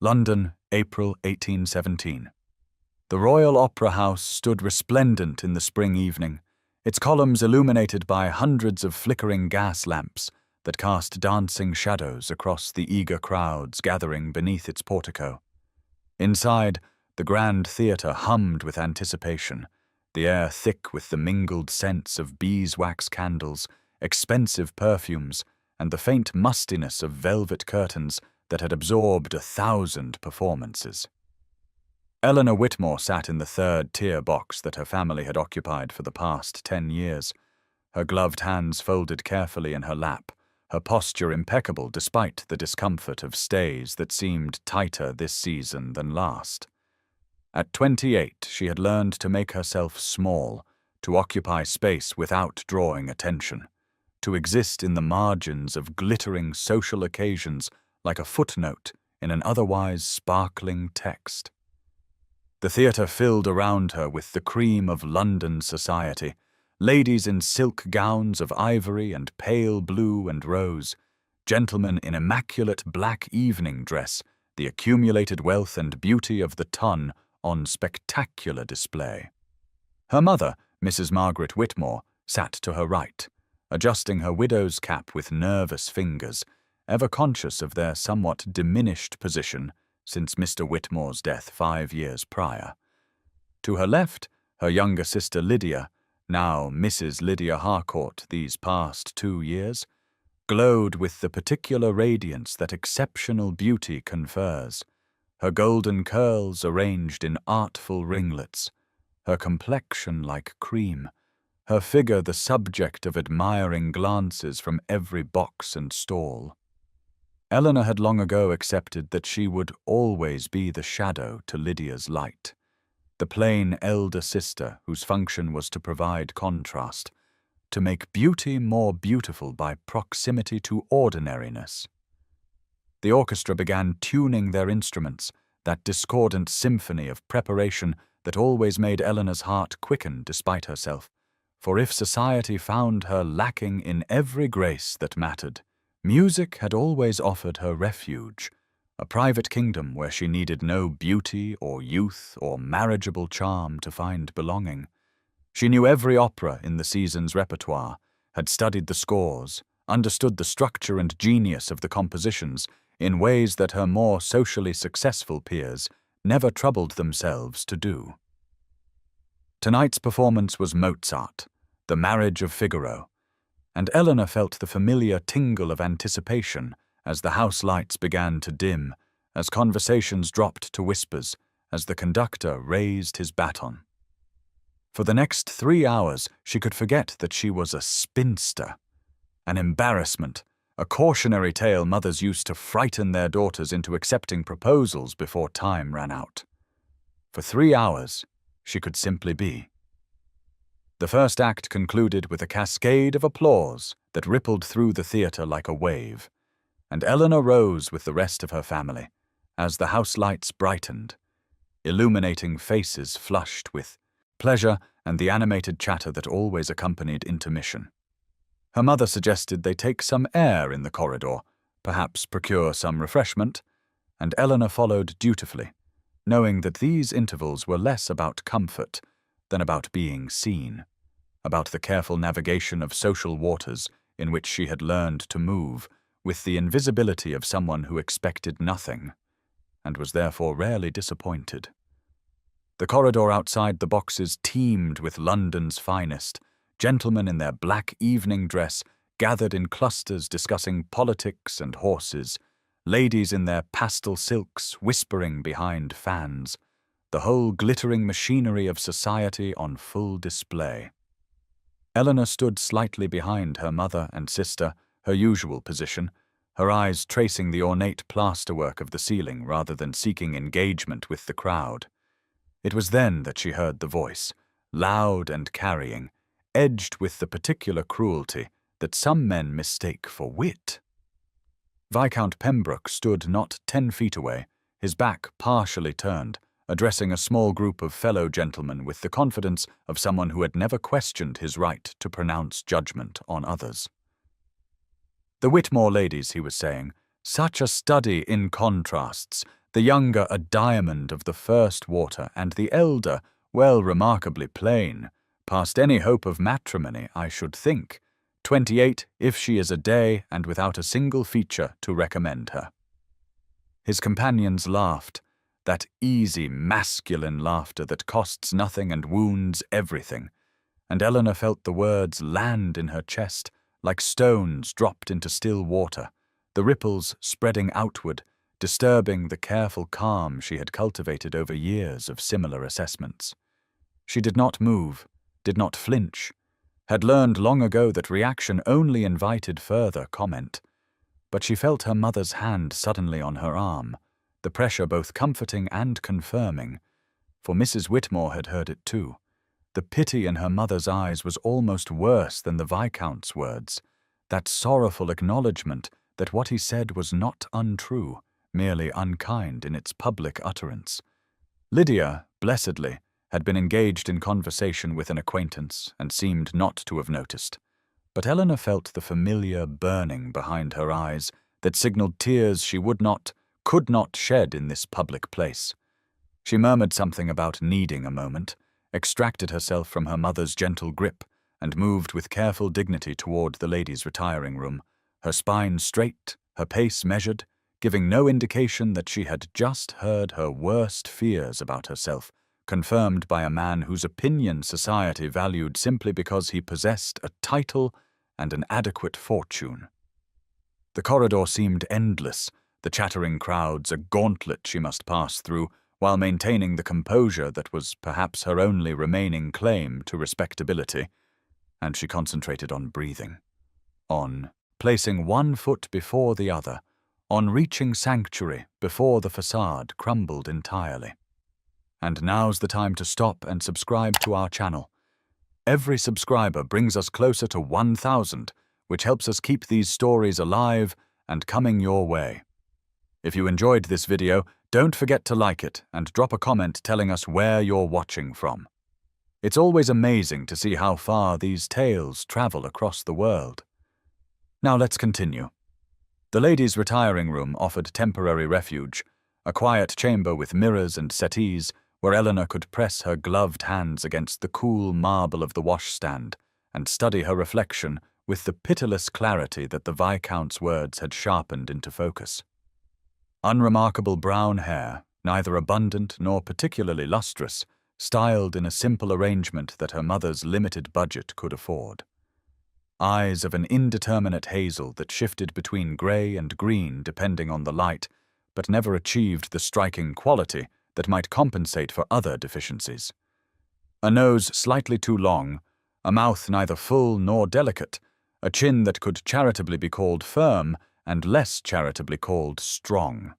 London, April 1817. The Royal Opera House stood resplendent in the spring evening, its columns illuminated by hundreds of flickering gas lamps that cast dancing shadows across the eager crowds gathering beneath its portico. Inside, the grand theatre hummed with anticipation, the air thick with the mingled scents of beeswax candles, expensive perfumes, and the faint mustiness of velvet curtains that had absorbed 1,000 performances. Eleanor Whitmore sat in the third-tier box that her family had occupied for the past 10 years, her gloved hands folded carefully in her lap, her posture impeccable despite the discomfort of stays that seemed tighter this season than last. At 28, she had learned to make herself small, to occupy space without drawing attention, to exist in the margins of glittering social occasions like a footnote in an otherwise sparkling text. The theatre filled around her with the cream of London society, ladies in silk gowns of ivory and pale blue and rose, gentlemen in immaculate black evening dress, the accumulated wealth and beauty of the ton on spectacular display. Her mother, Mrs. Margaret Whitmore, sat to her right, adjusting her widow's cap with nervous fingers, ever conscious of their somewhat diminished position since Mr. Whitmore's death 5 years prior. To her left, her younger sister Lydia, now Mrs. Lydia Harcourt these past 2 years, glowed with the particular radiance that exceptional beauty confers, her golden curls arranged in artful ringlets, her complexion like cream, her figure the subject of admiring glances from every box and stall. Eleanor had long ago accepted that she would always be the shadow to Lydia's light, the plain elder sister whose function was to provide contrast, to make beauty more beautiful by proximity to ordinariness. The orchestra began tuning their instruments, that discordant symphony of preparation that always made Eleanor's heart quicken despite herself, for if society found her lacking in every grace that mattered, music had always offered her refuge, a private kingdom where she needed no beauty or youth or marriageable charm to find belonging. She knew every opera in the season's repertoire, had studied the scores, understood the structure and genius of the compositions in ways that her more socially successful peers never troubled themselves to do. Tonight's performance was Mozart, The Marriage of Figaro, and Eleanor felt the familiar tingle of anticipation as the house lights began to dim, as conversations dropped to whispers, as the conductor raised his baton. For the next 3 hours, she could forget that she was a spinster, an embarrassment, a cautionary tale mothers used to frighten their daughters into accepting proposals before time ran out. For 3 hours, she could simply be. The first act concluded with a cascade of applause that rippled through the theatre like a wave, and Eleanor rose with the rest of her family as the house lights brightened, illuminating faces flushed with pleasure and the animated chatter that always accompanied intermission. Her mother suggested they take some air in the corridor, perhaps procure some refreshment, and Eleanor followed dutifully, knowing that these intervals were less about comfort than about being seen, about the careful navigation of social waters in which she had learned to move with the invisibility of someone who expected nothing, and was therefore rarely disappointed. The corridor outside the boxes teemed with London's finest, gentlemen in their black evening dress gathered in clusters discussing politics and horses, ladies in their pastel silks whispering behind fans, the whole glittering machinery of society on full display. Eleanor stood slightly behind her mother and sister, her usual position, her eyes tracing the ornate plasterwork of the ceiling rather than seeking engagement with the crowd. It was then that she heard the voice, loud and carrying, edged with the particular cruelty that some men mistake for wit. Viscount Pembroke stood not 10 feet away, his back partially turned, addressing a small group of fellow gentlemen with the confidence of someone who had never questioned his right to pronounce judgment on others. The Whitmore ladies, he was saying, such a study in contrasts, the younger a diamond of the first water, and the elder, well, remarkably plain, past any hope of matrimony, I should think, 28 if she is a day, and without a single feature to recommend her. His companions laughed, that easy, masculine laughter that costs nothing and wounds everything, and Eleanor felt the words land in her chest like stones dropped into still water, the ripples spreading outward, disturbing the careful calm she had cultivated over years of similar assessments. She did not move, did not flinch, had learned long ago that reaction only invited further comment, but she felt her mother's hand suddenly on her arm, the pressure both comforting and confirming, for Mrs. Whitmore had heard it too. The pity in her mother's eyes was almost worse than the Viscount's words, that sorrowful acknowledgment that what he said was not untrue, merely unkind in its public utterance. Lydia, blessedly, had been engaged in conversation with an acquaintance and seemed not to have noticed, but Eleanor felt the familiar burning behind her eyes that signaled tears she could not shed in this public place. She murmured something about needing a moment, extracted herself from her mother's gentle grip, and moved with careful dignity toward the ladies' retiring room, her spine straight, her pace measured, giving no indication that she had just heard her worst fears about herself, confirmed by a man whose opinion society valued simply because he possessed a title and an adequate fortune. The corridor seemed endless, the chattering crowds a gauntlet she must pass through, while maintaining the composure that was perhaps her only remaining claim to respectability, and she concentrated on breathing, on placing one foot before the other, on reaching sanctuary before the facade crumbled entirely. And now's the time to stop and subscribe to our channel. Every subscriber brings us closer to 1,000, which helps us keep these stories alive and coming your way. If you enjoyed this video, don't forget to like it and drop a comment telling us where you're watching from. It's always amazing to see how far these tales travel across the world. Now let's continue. The ladies' retiring room offered temporary refuge, a quiet chamber with mirrors and settees where Eleanor could press her gloved hands against the cool marble of the washstand and study her reflection with the pitiless clarity that the Viscount's words had sharpened into focus. Unremarkable brown hair, neither abundant nor particularly lustrous, styled in a simple arrangement that her mother's limited budget could afford. Eyes of an indeterminate hazel that shifted between grey and green depending on the light, but never achieved the striking quality that might compensate for other deficiencies. A nose slightly too long, a mouth neither full nor delicate, a chin that could charitably be called firm and less charitably called strong.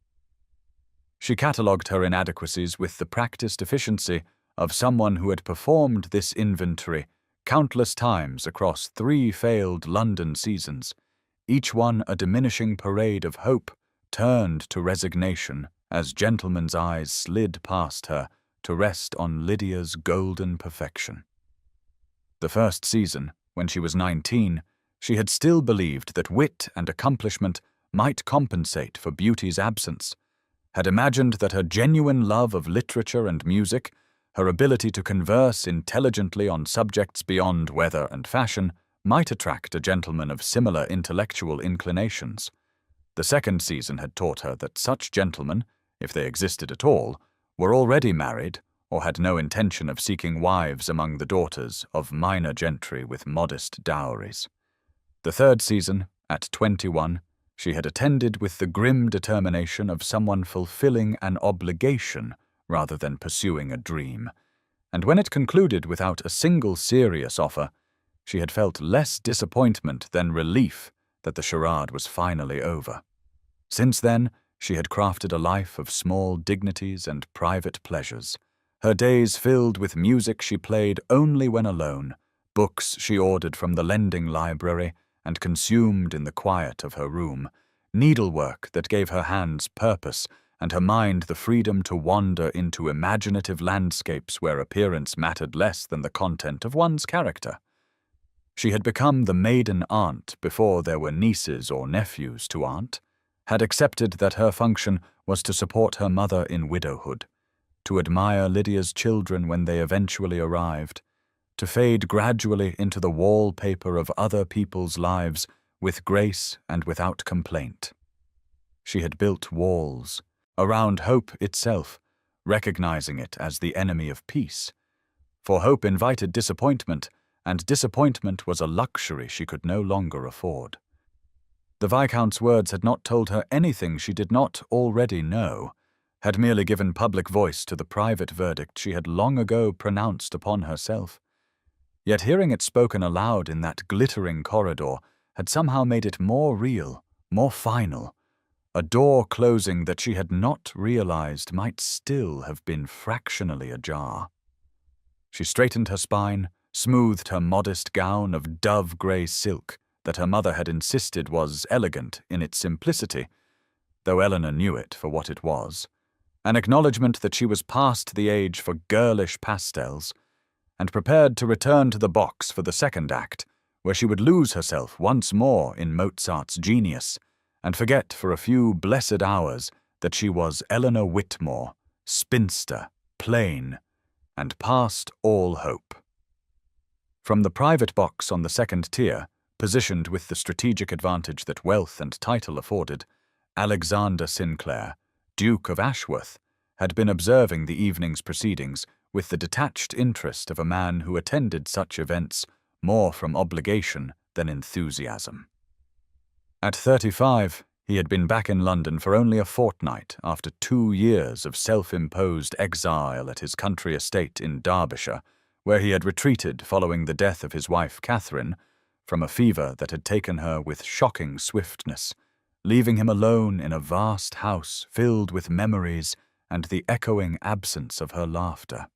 She catalogued her inadequacies with the practiced efficiency of someone who had performed this inventory countless times across 3 failed London seasons, each one a diminishing parade of hope turned to resignation as gentlemen's eyes slid past her to rest on Lydia's golden perfection. The first season, when she was 19, she had still believed that wit and accomplishment might compensate for beauty's absence, had imagined that her genuine love of literature and music, her ability to converse intelligently on subjects beyond weather and fashion, might attract a gentleman of similar intellectual inclinations. The second season had taught her that such gentlemen, if they existed at all, were already married or had no intention of seeking wives among the daughters of minor gentry with modest dowries. The third season, at 21, she had attended with the grim determination of someone fulfilling an obligation rather than pursuing a dream, and when it concluded without a single serious offer, she had felt less disappointment than relief that the charade was finally over. Since then, she had crafted a life of small dignities and private pleasures, her days filled with music she played only when alone, books she ordered from the lending library and consumed in the quiet of her room, needlework that gave her hands purpose and her mind the freedom to wander into imaginative landscapes where appearance mattered less than the content of one's character. She had become the maiden aunt before there were nieces or nephews to aunt, had accepted that her function was to support her mother in widowhood, to admire Lydia's children when they eventually arrived, to fade gradually into the wallpaper of other people's lives with grace and without complaint. She had built walls around hope itself, recognizing it as the enemy of peace. For hope invited disappointment, and disappointment was a luxury she could no longer afford. The Viscount's words had not told her anything she did not already know, had merely given public voice to the private verdict she had long ago pronounced upon herself. Yet hearing it spoken aloud in that glittering corridor had somehow made it more real, more final, a door closing that she had not realized might still have been fractionally ajar. She straightened her spine, smoothed her modest gown of dove-grey silk that her mother had insisted was elegant in its simplicity, though Eleanor knew it for what it was, an acknowledgment that she was past the age for girlish pastels, and prepared to return to the box for the second act, where she would lose herself once more in Mozart's genius, and forget for a few blessed hours that she was Eleanor Whitmore, spinster, plain, and past all hope. From the private box on the second tier, positioned with the strategic advantage that wealth and title afforded, Alexander Sinclair, Duke of Ashworth, had been observing the evening's proceedings with the detached interest of a man who attended such events more from obligation than enthusiasm. At 35, he had been back in London for only a fortnight after 2 years of self-imposed exile at his country estate in Derbyshire, where he had retreated following the death of his wife Catherine from a fever that had taken her with shocking swiftness, leaving him alone in a vast house filled with memories and the echoing absence of her laughter.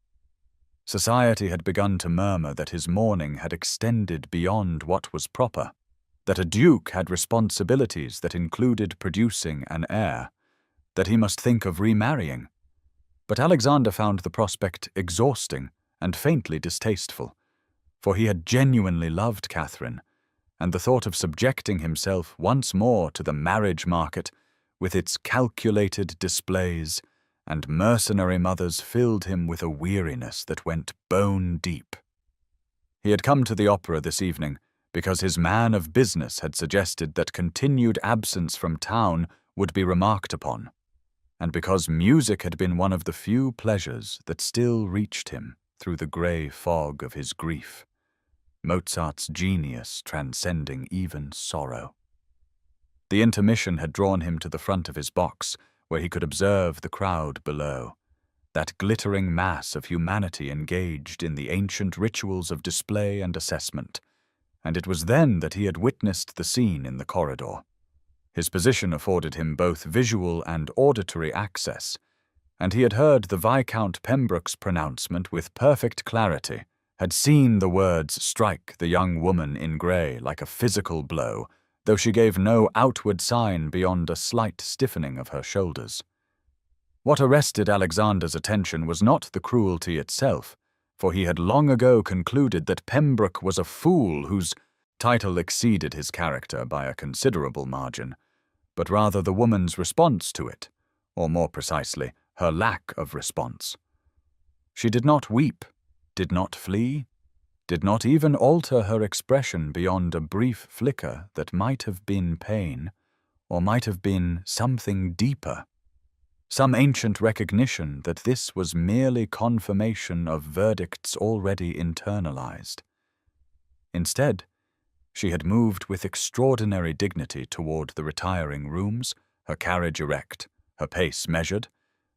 Society had begun to murmur that his mourning had extended beyond what was proper, that a duke had responsibilities that included producing an heir, that he must think of remarrying. But Alexander found the prospect exhausting and faintly distasteful, for he had genuinely loved Catherine, and the thought of subjecting himself once more to the marriage market, with its calculated displays and mercenary mothers, filled him with a weariness that went bone deep. He had come to the opera this evening because his man of business had suggested that continued absence from town would be remarked upon, and because music had been one of the few pleasures that still reached him through the grey fog of his grief, Mozart's genius transcending even sorrow. The intermission had drawn him to the front of his box, where he could observe the crowd below, that glittering mass of humanity engaged in the ancient rituals of display and assessment, and it was then that he had witnessed the scene in the corridor. His position afforded him both visual and auditory access, and he had heard the Viscount Pembroke's pronouncement with perfect clarity, had seen the words strike the young woman in grey like a physical blow, though she gave no outward sign beyond a slight stiffening of her shoulders. What arrested Alexander's attention was not the cruelty itself, for he had long ago concluded that Pembroke was a fool whose title exceeded his character by a considerable margin, but rather the woman's response to it, or more precisely, her lack of response. She did not weep, did not flee, did not even alter her expression beyond a brief flicker that might have been pain, or might have been something deeper, some ancient recognition that this was merely confirmation of verdicts already internalized. Instead, she had moved with extraordinary dignity toward the retiring rooms, her carriage erect, her pace measured,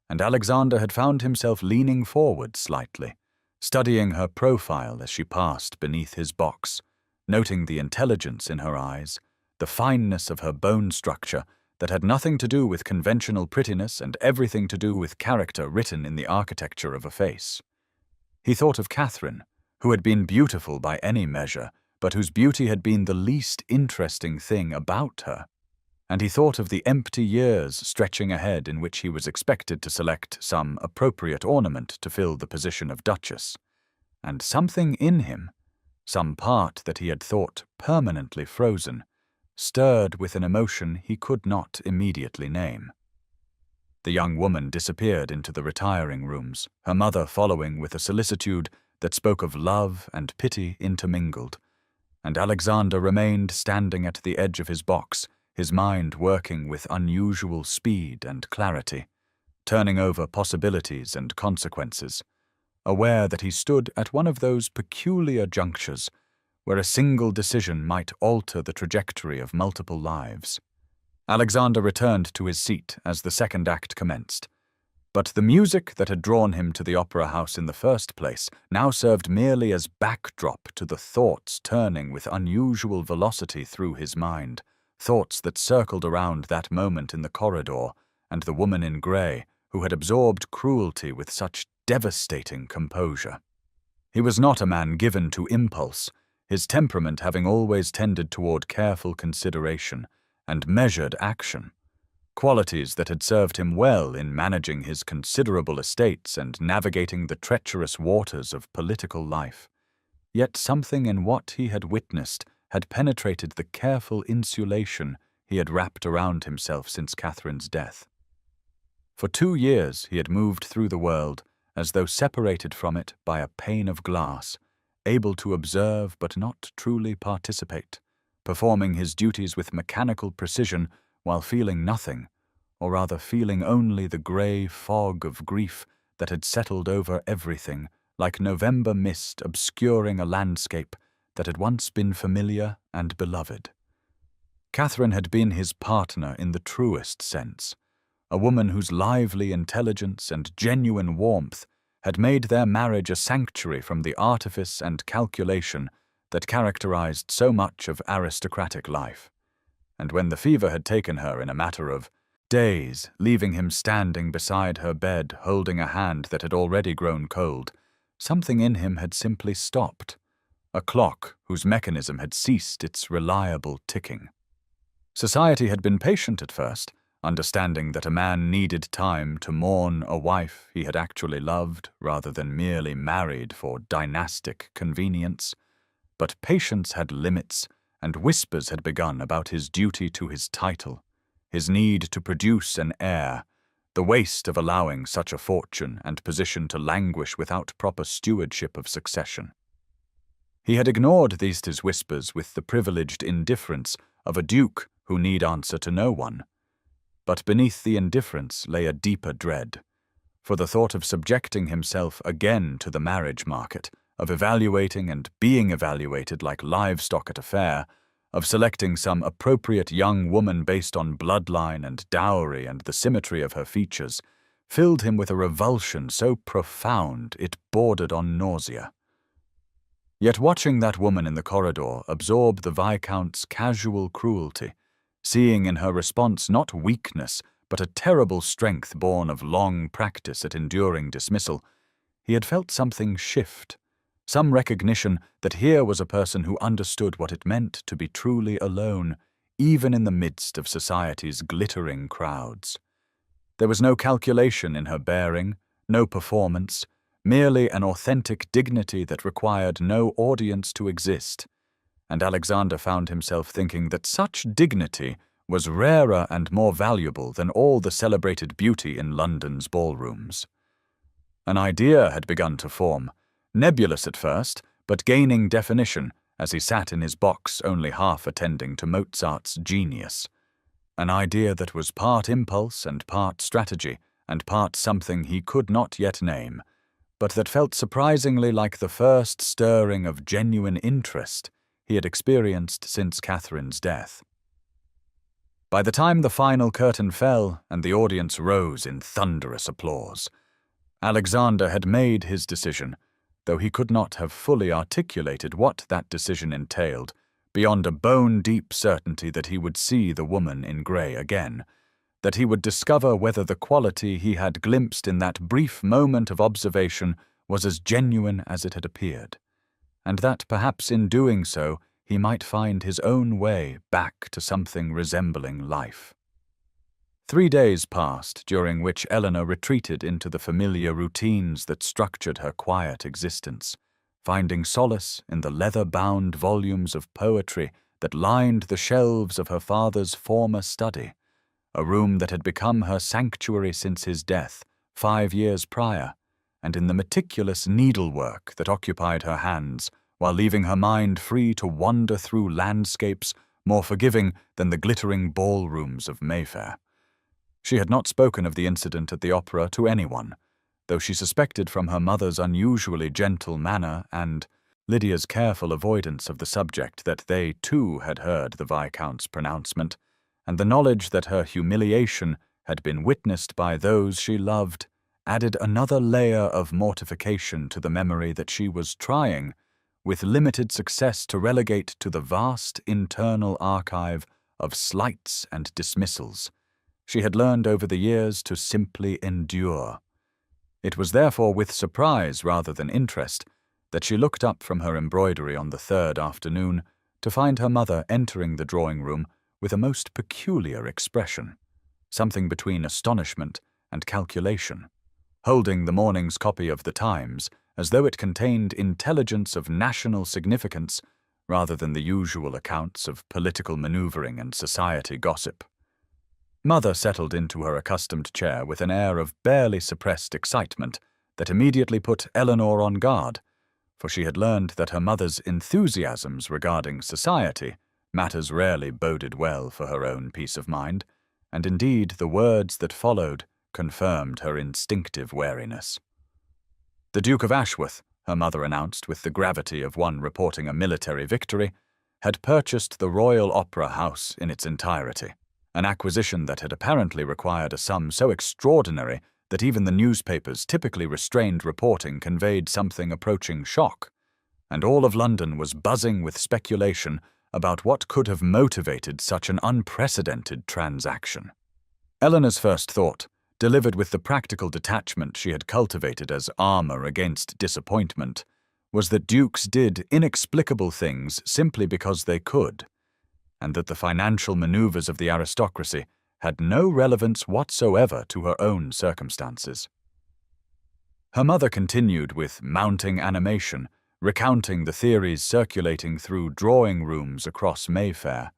and Alexander had found himself leaning forward slightly, studying her profile as she passed beneath his box, noting the intelligence in her eyes, the fineness of her bone structure that had nothing to do with conventional prettiness and everything to do with character written in the architecture of a face. He thought of Catherine, who had been beautiful by any measure, but whose beauty had been the least interesting thing about her, and he thought of the empty years stretching ahead in which he was expected to select some appropriate ornament to fill the position of Duchess, and something in him, some part that he had thought permanently frozen, stirred with an emotion he could not immediately name. The young woman disappeared into the retiring rooms, her mother following with a solicitude that spoke of love and pity intermingled, and Alexander remained standing at the edge of his box, his mind working with unusual speed and clarity, turning over possibilities and consequences, aware that he stood at one of those peculiar junctures where a single decision might alter the trajectory of multiple lives. Alexander returned to his seat as the second act commenced, but the music that had drawn him to the opera house in the first place now served merely as backdrop to the thoughts turning with unusual velocity through his mind, thoughts that circled around that moment in the corridor and the woman in grey who had absorbed cruelty with such devastating composure. He was not a man given to impulse, his temperament having always tended toward careful consideration and measured action, qualities that had served him well in managing his considerable estates and navigating the treacherous waters of political life. Yet something in what he had witnessed had penetrated the careful insulation he had wrapped around himself since Catherine's death. For 2 years he had moved through the world as though separated from it by a pane of glass, able to observe but not truly participate, performing his duties with mechanical precision while feeling nothing, or rather feeling only the grey fog of grief that had settled over everything, like November mist obscuring a landscape that had once been familiar and beloved. Catherine had been his partner in the truest sense, a woman whose lively intelligence and genuine warmth had made their marriage a sanctuary from the artifice and calculation that characterized so much of aristocratic life. And when the fever had taken her in a matter of days, leaving him standing beside her bed holding a hand that had already grown cold, something in him had simply stopped, a clock whose mechanism had ceased its reliable ticking. Society had been patient at first, understanding that a man needed time to mourn a wife he had actually loved rather than merely married for dynastic convenience. But patience had limits, and whispers had begun about his duty to his title, his need to produce an heir, the waste of allowing such a fortune and position to languish without proper stewardship of succession. He had ignored these whispers with the privileged indifference of a duke who need answer to no one. But beneath the indifference lay a deeper dread, for the thought of subjecting himself again to the marriage market, of evaluating and being evaluated like livestock at a fair, of selecting some appropriate young woman based on bloodline and dowry and the symmetry of her features, filled him with a revulsion so profound it bordered on nausea. Yet watching that woman in the corridor absorb the Viscount's casual cruelty, seeing in her response not weakness but a terrible strength born of long practice at enduring dismissal, he had felt something shift, some recognition that here was a person who understood what it meant to be truly alone, even in the midst of society's glittering crowds. There was no calculation in her bearing, no performance, merely an authentic dignity that required no audience to exist, and Alexander found himself thinking that such dignity was rarer and more valuable than all the celebrated beauty in London's ballrooms. An idea had begun to form, nebulous at first, but gaining definition as he sat in his box only half attending to Mozart's Genius. An idea that was part impulse and part strategy and part something he could not yet name, but that felt surprisingly like the first stirring of genuine interest he had experienced since Catherine's death. By the time the final curtain fell and the audience rose in thunderous applause, Alexander had made his decision, though he could not have fully articulated what that decision entailed, beyond a bone-deep certainty that he would see the woman in grey again, that he would discover whether the quality he had glimpsed in that brief moment of observation was as genuine as it had appeared, and that perhaps in doing so he might find his own way back to something resembling life. 3 days passed, during which Eleanor retreated into the familiar routines that structured her quiet existence, finding solace in the leather-bound volumes of poetry that lined the shelves of her father's former study, a room that had become her sanctuary since his death 5 years prior, and in the meticulous needlework that occupied her hands, while leaving her mind free to wander through landscapes more forgiving than the glittering ballrooms of Mayfair. She had not spoken of the incident at the opera to anyone, though she suspected from her mother's unusually gentle manner and Lydia's careful avoidance of the subject that they too had heard the Viscount's pronouncement, and the knowledge that her humiliation had been witnessed by those she loved added another layer of mortification to the memory that she was trying, with limited success, to relegate to the vast internal archive of slights and dismissals she had learned over the years to simply endure. It was therefore with surprise rather than interest that she looked up from her embroidery on the third afternoon to find her mother entering the drawing-room with a most peculiar expression, something between astonishment and calculation, holding the morning's copy of the Times as though it contained intelligence of national significance rather than the usual accounts of political maneuvering and society gossip. Mother settled into her accustomed chair with an air of barely suppressed excitement that immediately put Eleanor on guard, for she had learned that her mother's enthusiasms regarding society matters rarely boded well for her own peace of mind, and indeed the words that followed confirmed her instinctive wariness. The Duke of Ashworth, her mother announced with the gravity of one reporting a military victory, had purchased the Royal Opera House in its entirety, an acquisition that had apparently required a sum so extraordinary that even the newspapers' typically restrained reporting conveyed something approaching shock, and all of London was buzzing with speculation about what could have motivated such an unprecedented transaction. Eleanor's first thought, delivered with the practical detachment she had cultivated as armor against disappointment, was that dukes did inexplicable things simply because they could, and that the financial maneuvers of the aristocracy had no relevance whatsoever to her own circumstances. Her mother continued with mounting animation, recounting the theories circulating through drawing-rooms across Mayfair,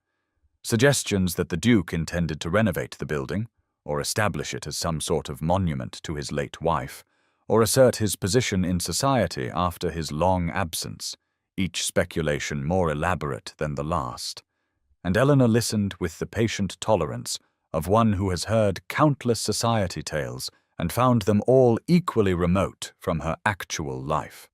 suggestions that the Duke intended to renovate the building, or establish it as some sort of monument to his late wife, or assert his position in society after his long absence, each speculation more elaborate than the last. And Eleanor listened with the patient tolerance of one who has heard countless society tales and found them all equally remote from her actual life.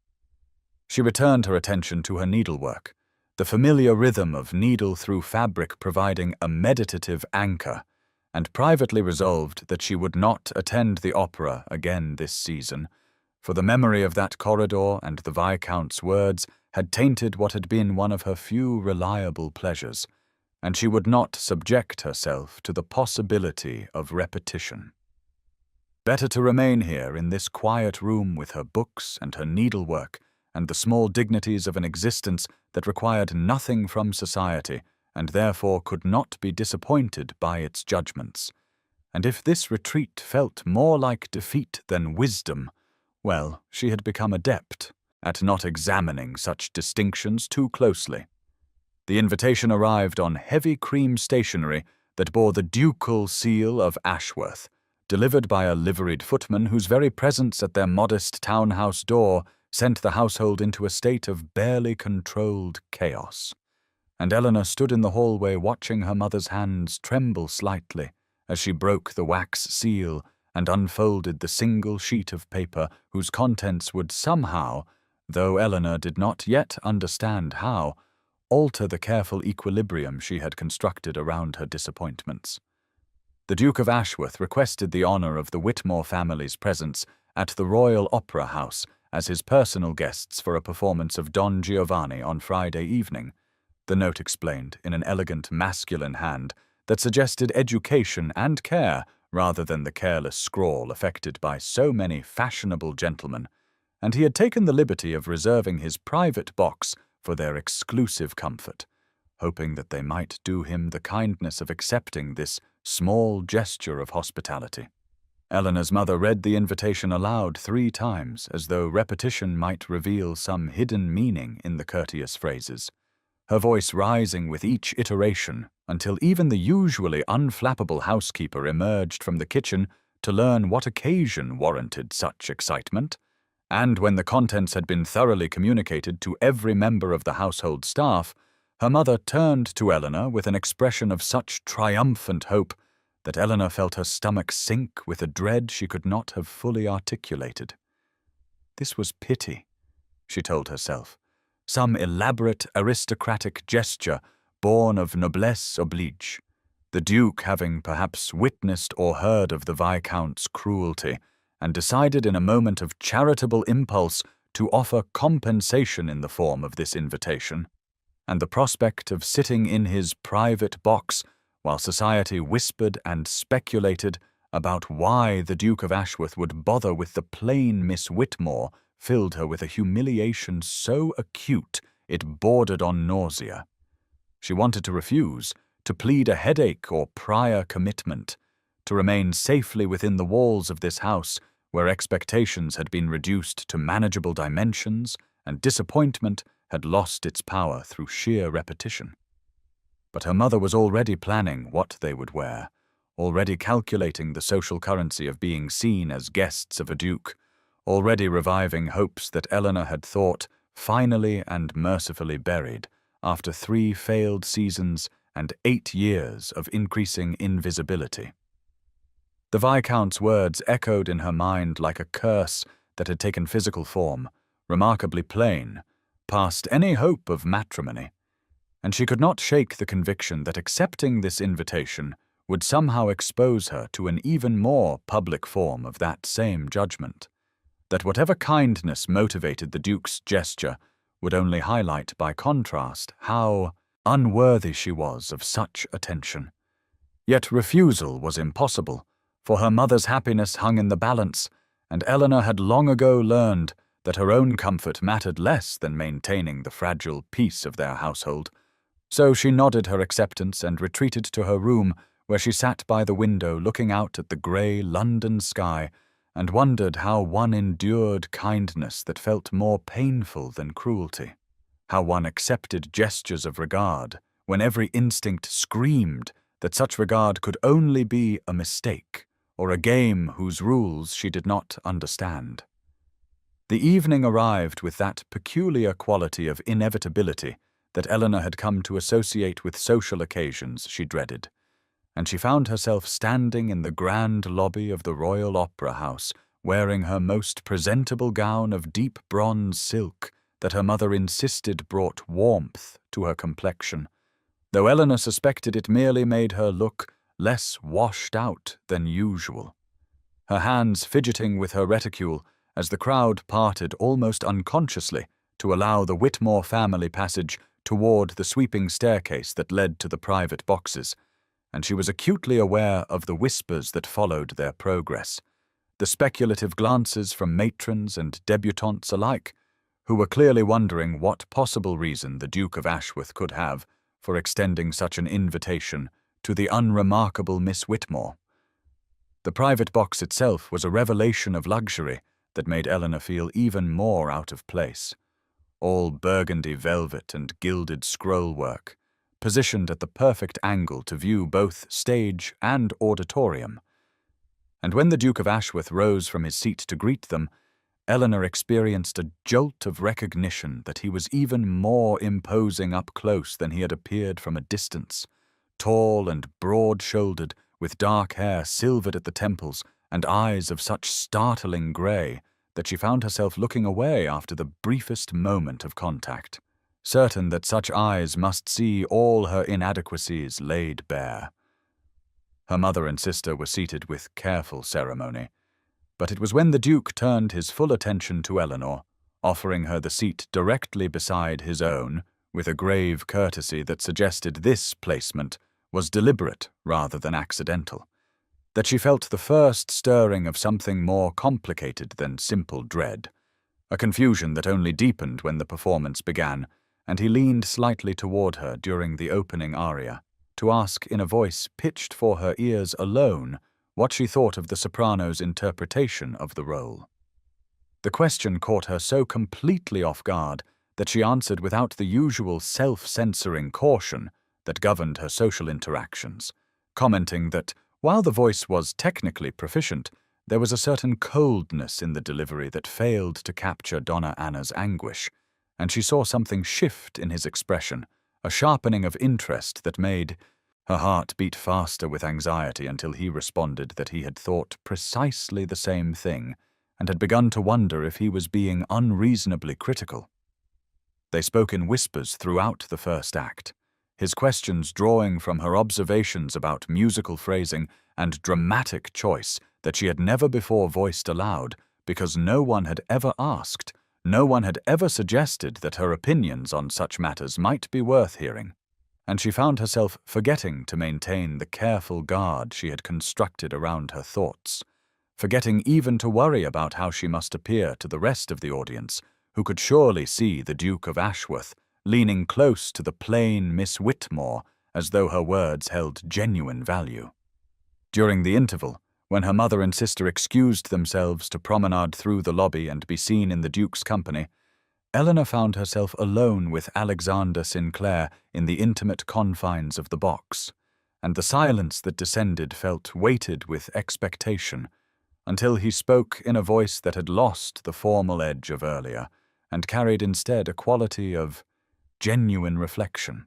She returned her attention to her needlework, the familiar rhythm of needle through fabric providing a meditative anchor, and privately resolved that she would not attend the opera again this season, for the memory of that corridor and the Viscount's words had tainted what had been one of her few reliable pleasures, and she would not subject herself to the possibility of repetition. Better to remain here in this quiet room with her books and her needlework and the small dignities of an existence that required nothing from society and therefore could not be disappointed by its judgments. And if this retreat felt more like defeat than wisdom, well, she had become adept at not examining such distinctions too closely. The invitation arrived on heavy cream stationery that bore the ducal seal of Ashworth, delivered by a liveried footman whose very presence at their modest townhouse door sent the household into a state of barely controlled chaos. And Eleanor stood in the hallway watching her mother's hands tremble slightly as she broke the wax seal and unfolded the single sheet of paper whose contents would somehow, though Eleanor did not yet understand how, alter the careful equilibrium she had constructed around her disappointments. The Duke of Ashworth requested the honour of the Whitmore family's presence at the Royal Opera House as his personal guests for a performance of Don Giovanni on Friday evening, the note explained in an elegant masculine hand that suggested education and care rather than the careless scrawl affected by so many fashionable gentlemen, and he had taken the liberty of reserving his private box for their exclusive comfort, hoping that they might do him the kindness of accepting this small gesture of hospitality. Eleanor's mother read the invitation aloud 3 times, as though repetition might reveal some hidden meaning in the courteous phrases, her voice rising with each iteration until even the usually unflappable housekeeper emerged from the kitchen to learn what occasion warranted such excitement, and when the contents had been thoroughly communicated to every member of the household staff, her mother turned to Eleanor with an expression of such triumphant hope that Eleanor felt her stomach sink with a dread she could not have fully articulated. This was pity, she told herself, some elaborate aristocratic gesture born of noblesse oblige, the Duke having perhaps witnessed or heard of the Viscount's cruelty, and decided in a moment of charitable impulse to offer compensation in the form of this invitation, and the prospect of sitting in his private box while society whispered and speculated about why the Duke of Ashworth would bother with the plain Miss Whitmore filled her with a humiliation so acute it bordered on nausea. She wanted to refuse, to plead a headache or prior commitment, to remain safely within the walls of this house where expectations had been reduced to manageable dimensions and disappointment had lost its power through sheer repetition. But her mother was already planning what they would wear, already calculating the social currency of being seen as guests of a duke, already reviving hopes that Eleanor had thought finally and mercifully buried after 3 failed seasons and 8 years of increasing invisibility. The Viscount's words echoed in her mind like a curse that had taken physical form, remarkably plain, past any hope of matrimony, and she could not shake the conviction that accepting this invitation would somehow expose her to an even more public form of that same judgment, that whatever kindness motivated the Duke's gesture would only highlight by contrast how unworthy she was of such attention. Yet refusal was impossible, for her mother's happiness hung in the balance, and Eleanor had long ago learned that her own comfort mattered less than maintaining the fragile peace of their household. So she nodded her acceptance and retreated to her room, where she sat by the window looking out at the grey London sky and wondered how one endured kindness that felt more painful than cruelty, how one accepted gestures of regard when every instinct screamed that such regard could only be a mistake or a game whose rules she did not understand. The evening arrived with that peculiar quality of inevitability that Eleanor had come to associate with social occasions she dreaded, and she found herself standing in the grand lobby of the Royal Opera House, wearing her most presentable gown of deep bronze silk that her mother insisted brought warmth to her complexion, though Eleanor suspected it merely made her look less washed out than usual, her hands fidgeting with her reticule as the crowd parted almost unconsciously to allow the Whitmore family passage toward the sweeping staircase that led to the private boxes, and she was acutely aware of the whispers that followed their progress, the speculative glances from matrons and debutantes alike, who were clearly wondering what possible reason the Duke of Ashworth could have for extending such an invitation to the unremarkable Miss Whitmore. The private box itself was a revelation of luxury that made Eleanor feel even more out of place. All burgundy velvet and gilded scrollwork, positioned at the perfect angle to view both stage and auditorium. And when the Duke of Ashworth rose from his seat to greet them, Eleanor experienced a jolt of recognition that he was even more imposing up close than he had appeared from a distance, tall and broad-shouldered, with dark hair silvered at the temples and eyes of such startling grey that she found herself looking away after the briefest moment of contact, certain that such eyes must see all her inadequacies laid bare. Her mother and sister were seated with careful ceremony, but it was when the Duke turned his full attention to Eleanor, offering her the seat directly beside his own, with a grave courtesy that suggested this placement was deliberate rather than accidental, that she felt the first stirring of something more complicated than simple dread, a confusion that only deepened when the performance began, and he leaned slightly toward her during the opening aria, to ask in a voice pitched for her ears alone what she thought of the soprano's interpretation of the role. The question caught her so completely off guard that she answered without the usual self-censoring caution that governed her social interactions, commenting that, while the voice was technically proficient, there was a certain coldness in the delivery that failed to capture Donna Anna's anguish, and she saw something shift in his expression, a sharpening of interest that made her heart beat faster with anxiety until he responded that he had thought precisely the same thing and had begun to wonder if he was being unreasonably critical. They spoke in whispers throughout the first act, his questions drawing from her observations about musical phrasing and dramatic choice that she had never before voiced aloud because no one had ever asked, no one had ever suggested that her opinions on such matters might be worth hearing, and she found herself forgetting to maintain the careful guard she had constructed around her thoughts, forgetting even to worry about how she must appear to the rest of the audience, who could surely see the Duke of Ashworth leaning close to the plain Miss Whitmore as though her words held genuine value. During the interval, when her mother and sister excused themselves to promenade through the lobby and be seen in the Duke's company, Eleanor found herself alone with Alexander Sinclair in the intimate confines of the box, and the silence that descended felt weighted with expectation, until he spoke in a voice that had lost the formal edge of earlier and carried instead a quality of genuine reflection,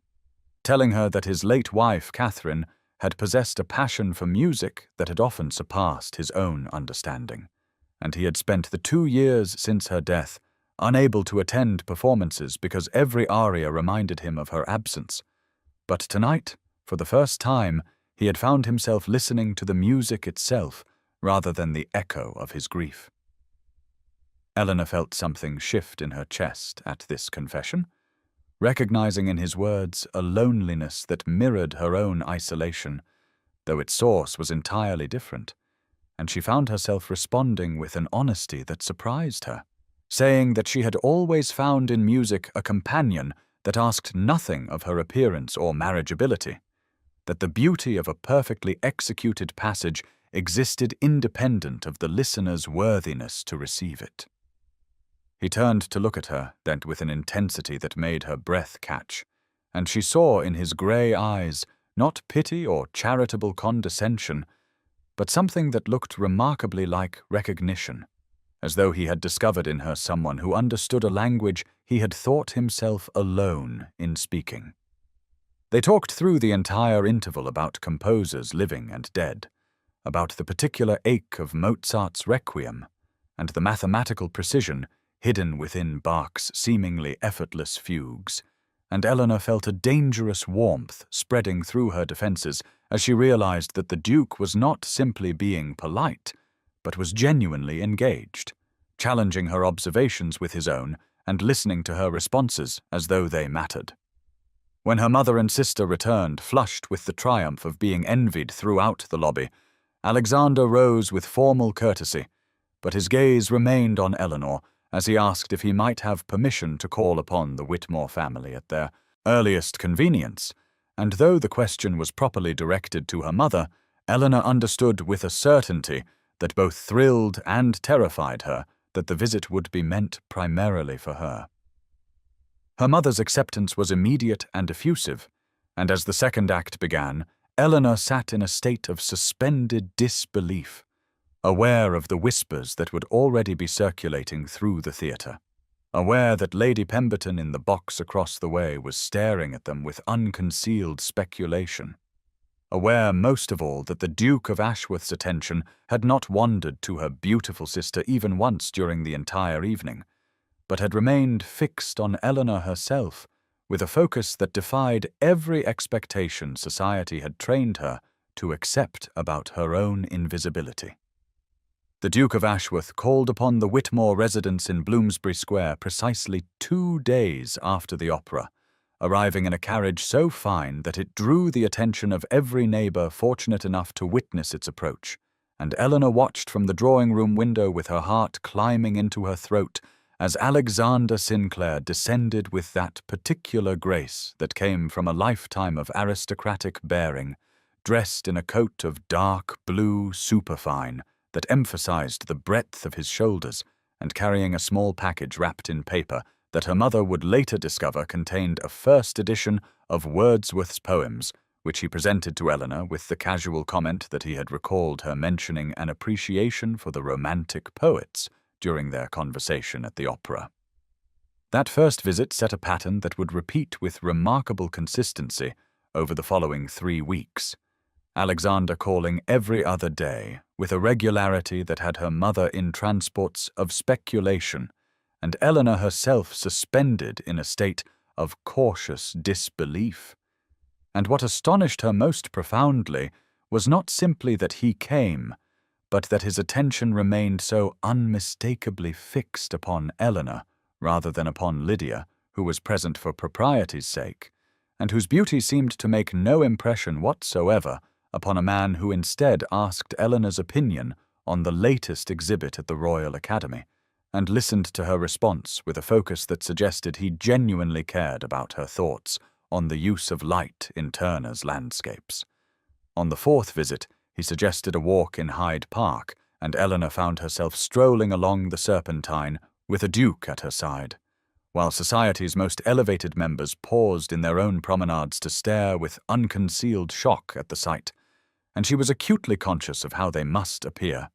telling her that his late wife, Catherine, had possessed a passion for music that had often surpassed his own understanding, and he had spent the 2 years since her death unable to attend performances because every aria reminded him of her absence. But tonight, for the first time, he had found himself listening to the music itself rather than the echo of his grief. Eleanor felt something shift in her chest at this confession, recognizing in his words a loneliness that mirrored her own isolation, though its source was entirely different, and she found herself responding with an honesty that surprised her, saying that she had always found in music a companion that asked nothing of her appearance or marriageability, that the beauty of a perfectly executed passage existed independent of the listener's worthiness to receive it. He turned to look at her, then with an intensity that made her breath catch, and she saw in his grey eyes not pity or charitable condescension, but something that looked remarkably like recognition, as though he had discovered in her someone who understood a language he had thought himself alone in speaking. They talked through the entire interval about composers living and dead, about the particular ache of Mozart's Requiem, and the mathematical precision hidden within Bach's seemingly effortless fugues, and Eleanor felt a dangerous warmth spreading through her defenses as she realized that the Duke was not simply being polite, but was genuinely engaged, challenging her observations with his own and listening to her responses as though they mattered. When her mother and sister returned, flushed with the triumph of being envied throughout the lobby, Alexander rose with formal courtesy, but his gaze remained on Eleanor as he asked if he might have permission to call upon the Whitmore family at their earliest convenience, and though the question was properly directed to her mother, Eleanor understood with a certainty that both thrilled and terrified her that the visit would be meant primarily for her. Her mother's acceptance was immediate and effusive, and as the second act began, Eleanor sat in a state of suspended disbelief, aware of the whispers that would already be circulating through the theatre, aware that Lady Pemberton in the box across the way was staring at them with unconcealed speculation, aware most of all that the Duke of Ashworth's attention had not wandered to her beautiful sister even once during the entire evening, but had remained fixed on Eleanor herself, with a focus that defied every expectation society had trained her to accept about her own invisibility. The Duke of Ashworth called upon the Whitmore residence in Bloomsbury Square precisely 2 days after the opera, arriving in a carriage so fine that it drew the attention of every neighbour fortunate enough to witness its approach, and Eleanor watched from the drawing-room window with her heart climbing into her throat as Alexander Sinclair descended with that particular grace that came from a lifetime of aristocratic bearing, dressed in a coat of dark blue superfine that emphasized the breadth of his shoulders, and carrying a small package wrapped in paper that her mother would later discover contained a first edition of Wordsworth's poems, which he presented to Eleanor with the casual comment that he had recalled her mentioning an appreciation for the romantic poets during their conversation at the opera. That first visit set a pattern that would repeat with remarkable consistency over the following 3 weeks, Alexander calling every other day with a regularity that had her mother in transports of speculation, and Eleanor herself suspended in a state of cautious disbelief. And what astonished her most profoundly was not simply that he came, but that his attention remained so unmistakably fixed upon Eleanor rather than upon Lydia, who was present for propriety's sake, and whose beauty seemed to make no impression whatsoever upon a man who instead asked Eleanor's opinion on the latest exhibit at the Royal Academy, and listened to her response with a focus that suggested he genuinely cared about her thoughts on the use of light in Turner's landscapes. On the 4th visit, he suggested a walk in Hyde Park, and Eleanor found herself strolling along the Serpentine with a duke at her side, while society's most elevated members paused in their own promenades to stare with unconcealed shock at the sight, and she was acutely conscious of how they must appear.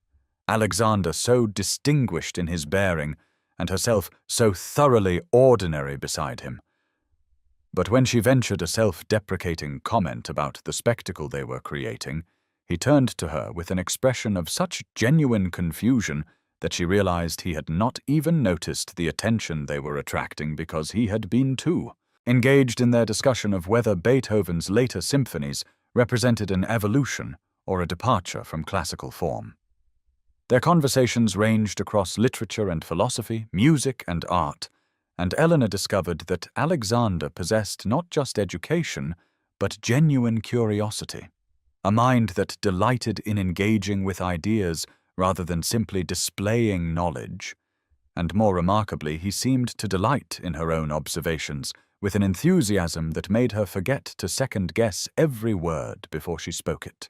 Alexander so distinguished in his bearing, and herself so thoroughly ordinary beside him. But when she ventured a self-deprecating comment about the spectacle they were creating, he turned to her with an expression of such genuine confusion that she realized he had not even noticed the attention they were attracting because he had been too engaged in their discussion of whether Beethoven's later symphonies represented an evolution or a departure from classical form. Their conversations ranged across literature and philosophy, music and art, and Eleanor discovered that Alexander possessed not just education, but genuine curiosity, a mind that delighted in engaging with ideas rather than simply displaying knowledge. And more remarkably, he seemed to delight in her own observations, with an enthusiasm that made her forget to second-guess every word before she spoke it.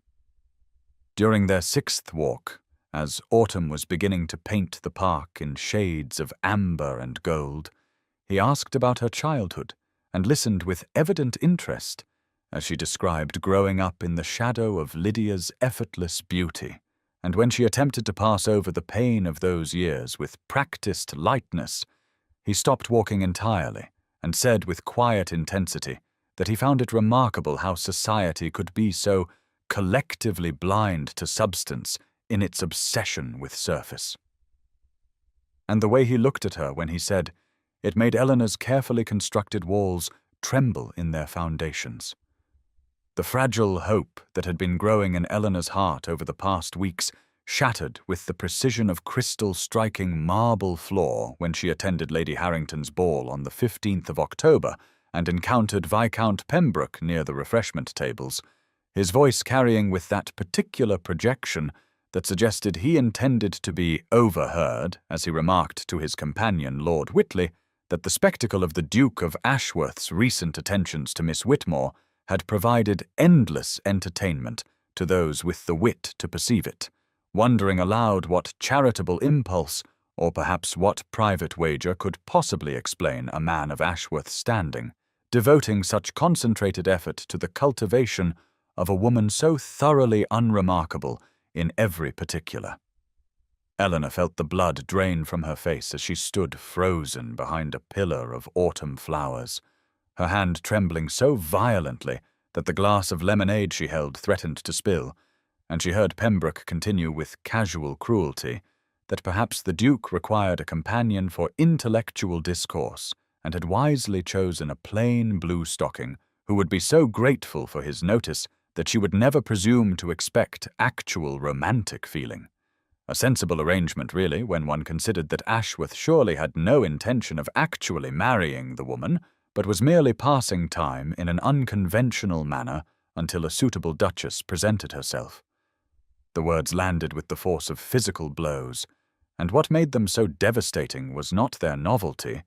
During their 6th walk, as autumn was beginning to paint the park in shades of amber and gold, he asked about her childhood and listened with evident interest as she described growing up in the shadow of Lydia's effortless beauty, and when she attempted to pass over the pain of those years with practiced lightness, he stopped walking entirely and said with quiet intensity that he found it remarkable how society could be so collectively blind to substance in its obsession with surface. And the way he looked at her when he said it made Eleanor's carefully constructed walls tremble in their foundations. The fragile hope that had been growing in Eleanor's heart over the past weeks shattered with the precision of crystal striking marble floor when she attended Lady Harrington's ball on the 15th of October and encountered Viscount Pembroke near the refreshment tables, his voice carrying with that particular projection that suggested he intended to be overheard as he remarked to his companion Lord Whitley that the spectacle of the Duke of Ashworth's recent attentions to Miss Whitmore had provided endless entertainment to those with the wit to perceive it, wondering aloud what charitable impulse, or perhaps what private wager could possibly explain a man of Ashworth's standing, devoting such concentrated effort to the cultivation of a woman so thoroughly unremarkable in every particular. Eleanor felt the blood drain from her face as she stood frozen behind a pillar of autumn flowers, her hand trembling so violently that the glass of lemonade she held threatened to spill, and she heard Pembroke continue with casual cruelty that perhaps the Duke required a companion for intellectual discourse and had wisely chosen a plain blue stocking who would be so grateful for his notice that she would never presume to expect actual romantic feeling. A sensible arrangement, really, when one considered that Ashworth surely had no intention of actually marrying the woman, but was merely passing time in an unconventional manner until a suitable duchess presented herself. The words landed with the force of physical blows, and what made them so devastating was not their novelty,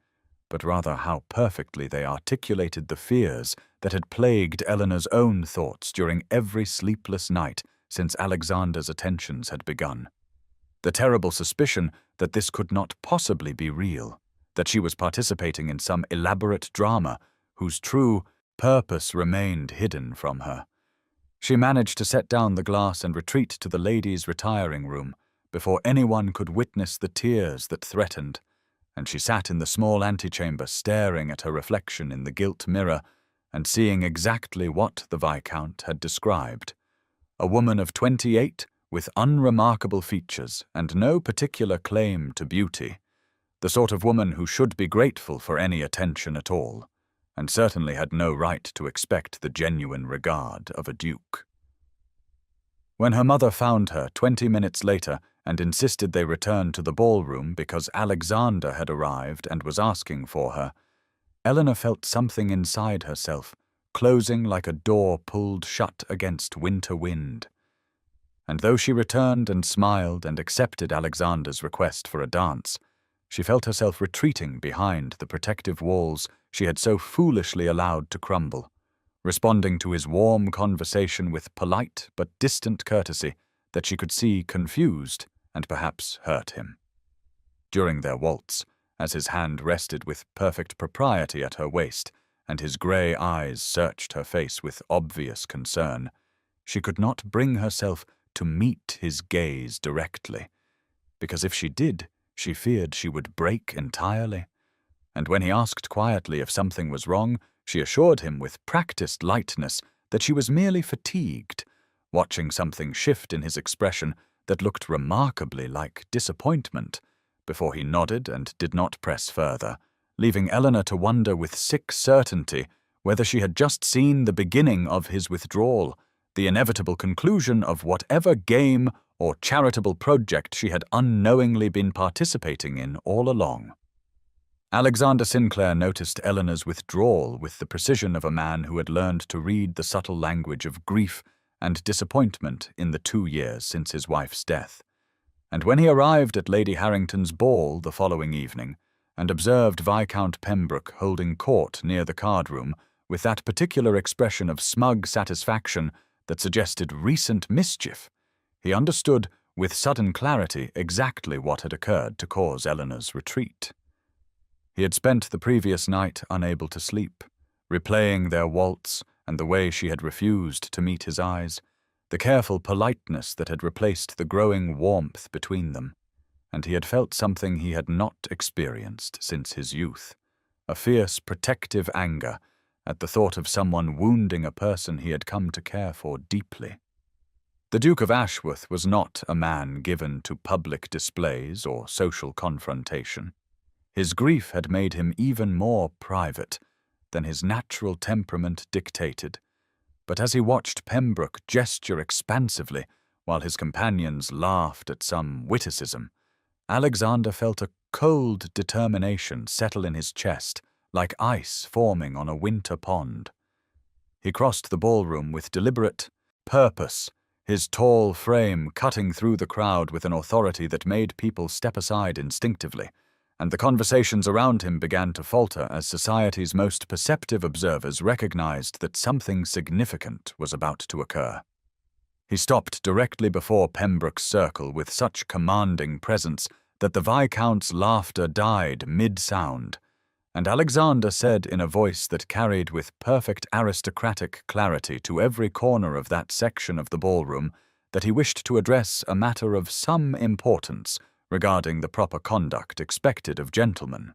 but rather how perfectly they articulated the fears that had plagued Eleanor's own thoughts during every sleepless night since Alexander's attentions had begun. The terrible suspicion that this could not possibly be real, that she was participating in some elaborate drama whose true purpose remained hidden from her. She managed to set down the glass and retreat to the ladies' retiring room before anyone could witness the tears that threatened, and she sat in the small antechamber staring at her reflection in the gilt mirror and seeing exactly what the Viscount had described. A woman of 28 with unremarkable features and no particular claim to beauty, the sort of woman who should be grateful for any attention at all, and certainly had no right to expect the genuine regard of a duke. When her mother found her 20 minutes later and insisted they return to the ballroom because Alexander had arrived and was asking for her, Eleanor felt something inside herself, closing like a door pulled shut against winter wind. And though she returned and smiled and accepted Alexander's request for a dance, she felt herself retreating behind the protective walls she had so foolishly allowed to crumble, responding to his warm conversation with polite but distant courtesy that she could see confused and perhaps hurt him. During their waltz, as his hand rested with perfect propriety at her waist and his grey eyes searched her face with obvious concern, she could not bring herself to meet his gaze directly, because if she did, she feared she would break entirely. And when he asked quietly if something was wrong, she assured him with practiced lightness that she was merely fatigued, watching something shift in his expression that looked remarkably like disappointment, before he nodded and did not press further, leaving Eleanor to wonder with sick certainty whether she had just seen the beginning of his withdrawal, the inevitable conclusion of whatever game or charitable project she had unknowingly been participating in all along. Alexander Sinclair noticed Eleanor's withdrawal with the precision of a man who had learned to read the subtle language of grief and disappointment in the 2 years since his wife's death. And when he arrived at Lady Harrington's ball the following evening, and observed Viscount Pembroke holding court near the card-room with that particular expression of smug satisfaction that suggested recent mischief, he understood with sudden clarity exactly what had occurred to cause Eleanor's retreat. He had spent the previous night unable to sleep, replaying their waltz and the way she had refused to meet his eyes, the careful politeness that had replaced the growing warmth between them, and he had felt something he had not experienced since his youth, a fierce protective anger at the thought of someone wounding a person he had come to care for deeply. The Duke of Ashworth was not a man given to public displays or social confrontation. His grief had made him even more private than his natural temperament dictated, but as he watched Pembroke gesture expansively while his companions laughed at some witticism, Alexander felt a cold determination settle in his chest like ice forming on a winter pond. He crossed the ballroom with deliberate purpose, his tall frame cutting through the crowd with an authority that made people step aside instinctively, and the conversations around him began to falter as society's most perceptive observers recognized that something significant was about to occur. He stopped directly before Pembroke's circle with such commanding presence that the Viscount's laughter died mid-sound, and Alexander said in a voice that carried with perfect aristocratic clarity to every corner of that section of the ballroom that he wished to address a matter of some importance regarding the proper conduct expected of gentlemen.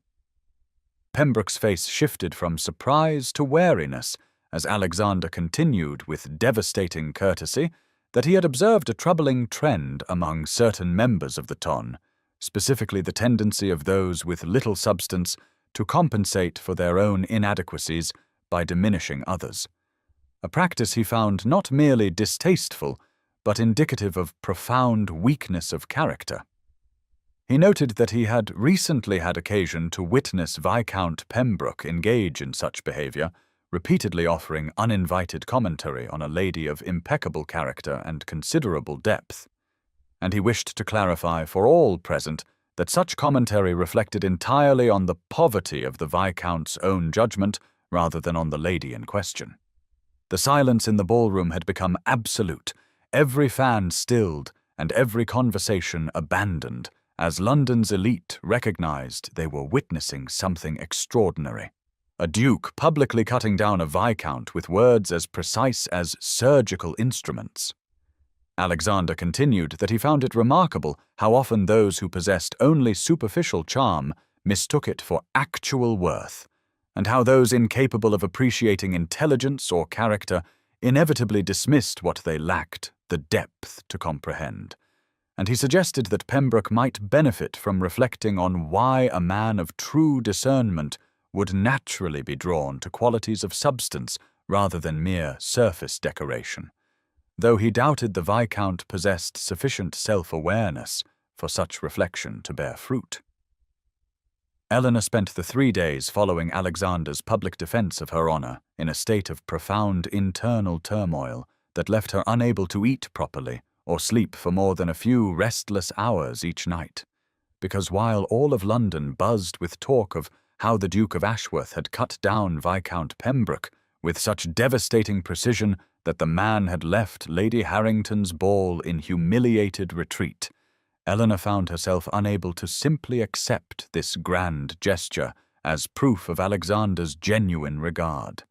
Pembroke's face shifted from surprise to wariness as Alexander continued with devastating courtesy that he had observed a troubling trend among certain members of the ton, specifically the tendency of those with little substance to compensate for their own inadequacies by diminishing others, a practice he found not merely distasteful, but indicative of profound weakness of character. He noted that he had recently had occasion to witness Viscount Pembroke engage in such behavior, repeatedly offering uninvited commentary on a lady of impeccable character and considerable depth, and he wished to clarify for all present that such commentary reflected entirely on the poverty of the Viscount's own judgment rather than on the lady in question. The silence in the ballroom had become absolute, every fan stilled and every conversation abandoned, as London's elite recognized they were witnessing something extraordinary. A duke publicly cutting down a viscount with words as precise as surgical instruments. Alexander continued that he found it remarkable how often those who possessed only superficial charm mistook it for actual worth, and how those incapable of appreciating intelligence or character inevitably dismissed what they lacked the depth to comprehend. And he suggested that Pembroke might benefit from reflecting on why a man of true discernment would naturally be drawn to qualities of substance rather than mere surface decoration, though he doubted the Viscount possessed sufficient self-awareness for such reflection to bear fruit. Eleanor spent the 3 days following Alexander's public defense of her honor in a state of profound internal turmoil that left her unable to eat properly or sleep for more than a few restless hours each night, because while all of London buzzed with talk of how the Duke of Ashworth had cut down Viscount Pembroke with such devastating precision that the man had left Lady Harrington's ball in humiliated retreat, Eleanor found herself unable to simply accept this grand gesture as proof of Alexander's genuine regard.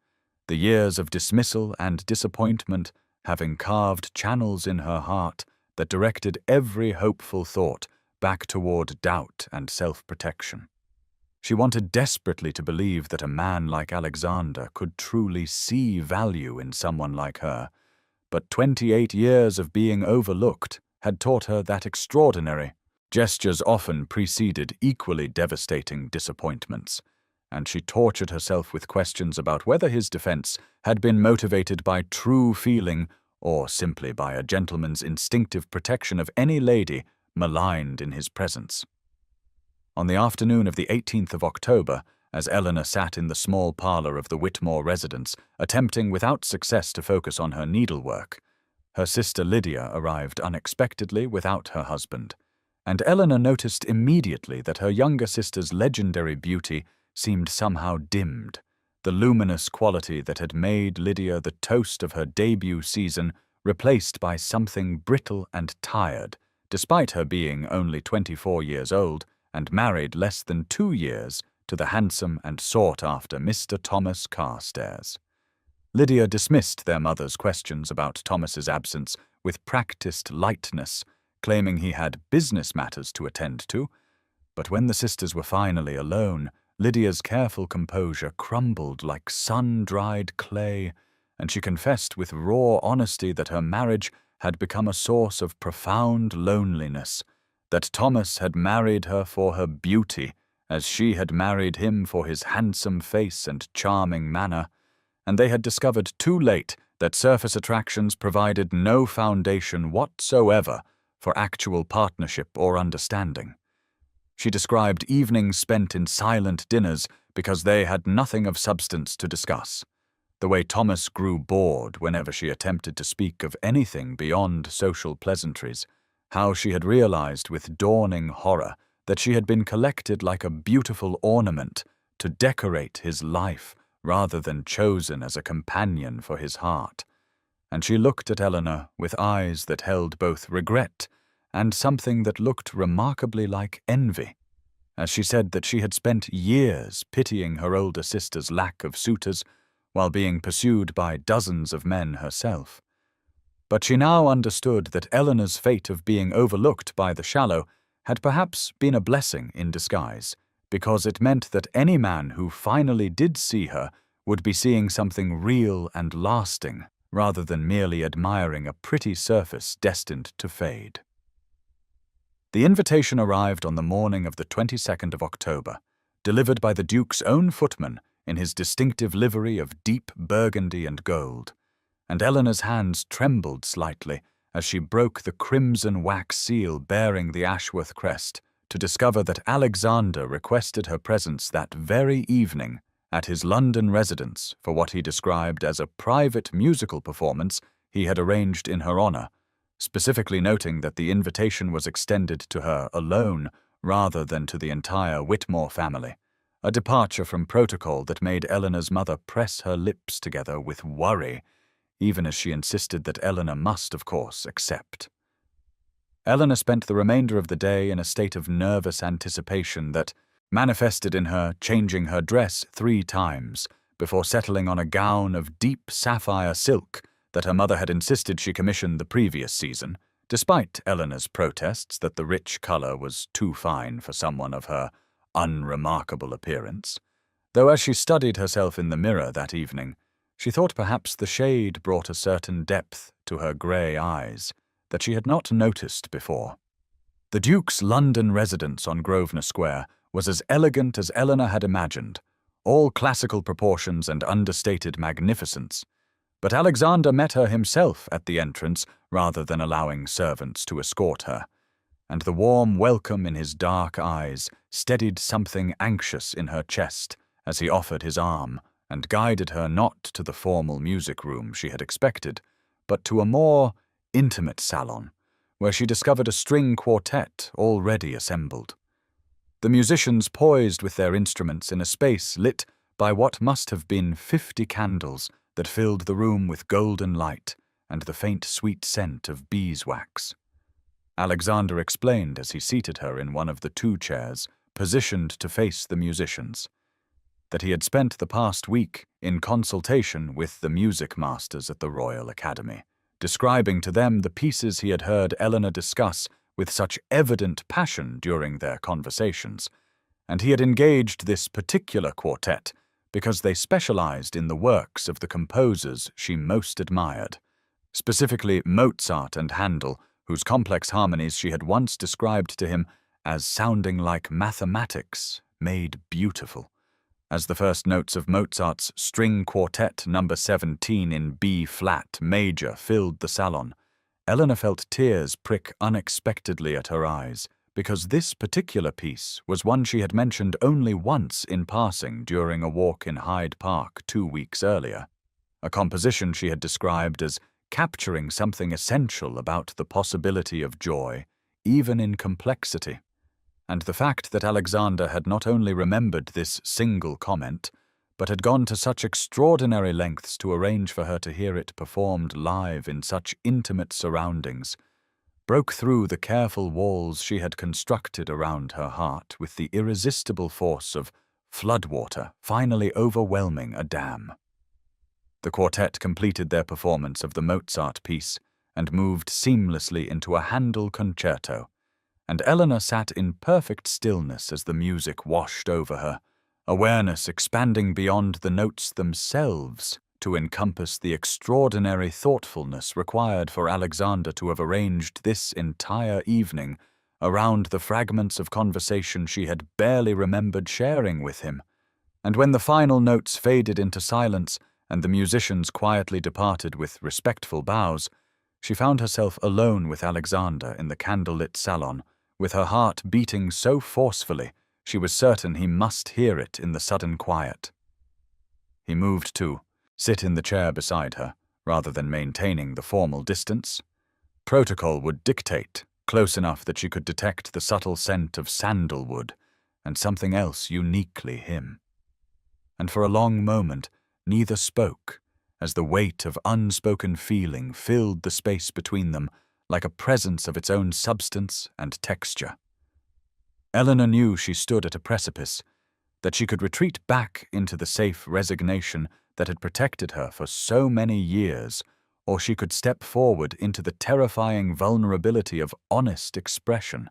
The years of dismissal and disappointment having carved channels in her heart that directed every hopeful thought back toward doubt and self-protection. She wanted desperately to believe that a man like Alexander could truly see value in someone like her, but 28 years of being overlooked had taught her that extraordinary gestures often preceded equally devastating disappointments, and she tortured herself with questions about whether his defense had been motivated by true feeling or simply by a gentleman's instinctive protection of any lady maligned in his presence. On the afternoon of the 18th of October, as Eleanor sat in the small parlor of the Whitmore residence, attempting without success to focus on her needlework, her sister Lydia arrived unexpectedly without her husband, and Eleanor noticed immediately that her younger sister's legendary beauty seemed somehow dimmed. The luminous quality that had made Lydia the toast of her debut season replaced by something brittle and tired, despite her being only 24 years old and married less than 2 years to the handsome and sought-after Mr. Thomas Carstairs. Lydia dismissed their mother's questions about Thomas's absence with practiced lightness, claiming he had business matters to attend to, but when the sisters were finally alone, Lydia's careful composure crumbled like sun-dried clay, and she confessed with raw honesty that her marriage had become a source of profound loneliness, that Thomas had married her for her beauty, as she had married him for his handsome face and charming manner, and they had discovered too late that surface attractions provided no foundation whatsoever for actual partnership or understanding. She described evenings spent in silent dinners because they had nothing of substance to discuss, the way Thomas grew bored whenever she attempted to speak of anything beyond social pleasantries, how she had realized with dawning horror that she had been collected like a beautiful ornament to decorate his life rather than chosen as a companion for his heart. And she looked at Eleanor with eyes that held both regret and something that looked remarkably like envy, as she said that she had spent years pitying her older sister's lack of suitors while being pursued by dozens of men herself. But she now understood that Eleanor's fate of being overlooked by the shallow had perhaps been a blessing in disguise, because it meant that any man who finally did see her would be seeing something real and lasting, rather than merely admiring a pretty surface destined to fade. The invitation arrived on the morning of the 22nd of October, delivered by the Duke's own footman in his distinctive livery of deep burgundy and gold, and Eleanor's hands trembled slightly as she broke the crimson wax seal bearing the Ashworth crest to discover that Alexander requested her presence that very evening at his London residence for what he described as a private musical performance he had arranged in her honor, specifically noting that the invitation was extended to her alone rather than to the entire Whitmore family, a departure from protocol that made Eleanor's mother press her lips together with worry, even as she insisted that Eleanor must, of course, accept. Eleanor spent the remainder of the day in a state of nervous anticipation that manifested in her changing her dress 3 times before settling on a gown of deep sapphire silk that her mother had insisted she commission the previous season, despite Eleanor's protests that the rich color was too fine for someone of her unremarkable appearance. Though as she studied herself in the mirror that evening, she thought perhaps the shade brought a certain depth to her grey eyes that she had not noticed before. The Duke's London residence on Grosvenor Square was as elegant as Eleanor had imagined, all classical proportions and understated magnificence. But Alexander met her himself at the entrance rather than allowing servants to escort her, and the warm welcome in his dark eyes steadied something anxious in her chest as he offered his arm and guided her not to the formal music room she had expected, but to a more intimate salon, where she discovered a string quartet already assembled. The musicians poised with their instruments in a space lit by what must have been 50 candles that filled the room with golden light and the faint sweet scent of beeswax. Alexander explained as he seated her in one of the 2 chairs positioned to face the musicians, that he had spent the past week in consultation with the music masters at the Royal Academy, describing to them the pieces he had heard Eleanor discuss with such evident passion during their conversations, and he had engaged this particular quartet because they specialized in the works of the composers she most admired, specifically Mozart and Handel, whose complex harmonies she had once described to him as sounding like mathematics made beautiful. As the first notes of Mozart's String Quartet No. 17 in B-flat major filled the salon, Eleanor felt tears prick unexpectedly at her eyes, because this particular piece was one she had mentioned only once in passing during a walk in Hyde Park 2 weeks earlier, a composition she had described as capturing something essential about the possibility of joy, even in complexity. And the fact that Alexander had not only remembered this single comment, but had gone to such extraordinary lengths to arrange for her to hear it performed live in such intimate surroundings, broke through the careful walls she had constructed around her heart with the irresistible force of floodwater finally overwhelming a dam. The quartet completed their performance of the Mozart piece and moved seamlessly into a Handel concerto, and Eleanor sat in perfect stillness as the music washed over her, awareness expanding beyond the notes themselves to encompass the extraordinary thoughtfulness required for Alexander to have arranged this entire evening around the fragments of conversation she had barely remembered sharing with him. And when the final notes faded into silence and the musicians quietly departed with respectful bows, she found herself alone with Alexander in the candlelit salon, with her heart beating so forcefully she was certain he must hear it in the sudden quiet. He moved to sit in the chair beside her, rather than maintaining the formal distance. Protocol would dictate, close enough that she could detect the subtle scent of sandalwood and something else uniquely him. And for a long moment, neither spoke, as the weight of unspoken feeling filled the space between them like a presence of its own substance and texture. Eleanor knew she stood at a precipice, that she could retreat back into the safe resignation that had protected her for so many years, or she could step forward into the terrifying vulnerability of honest expression,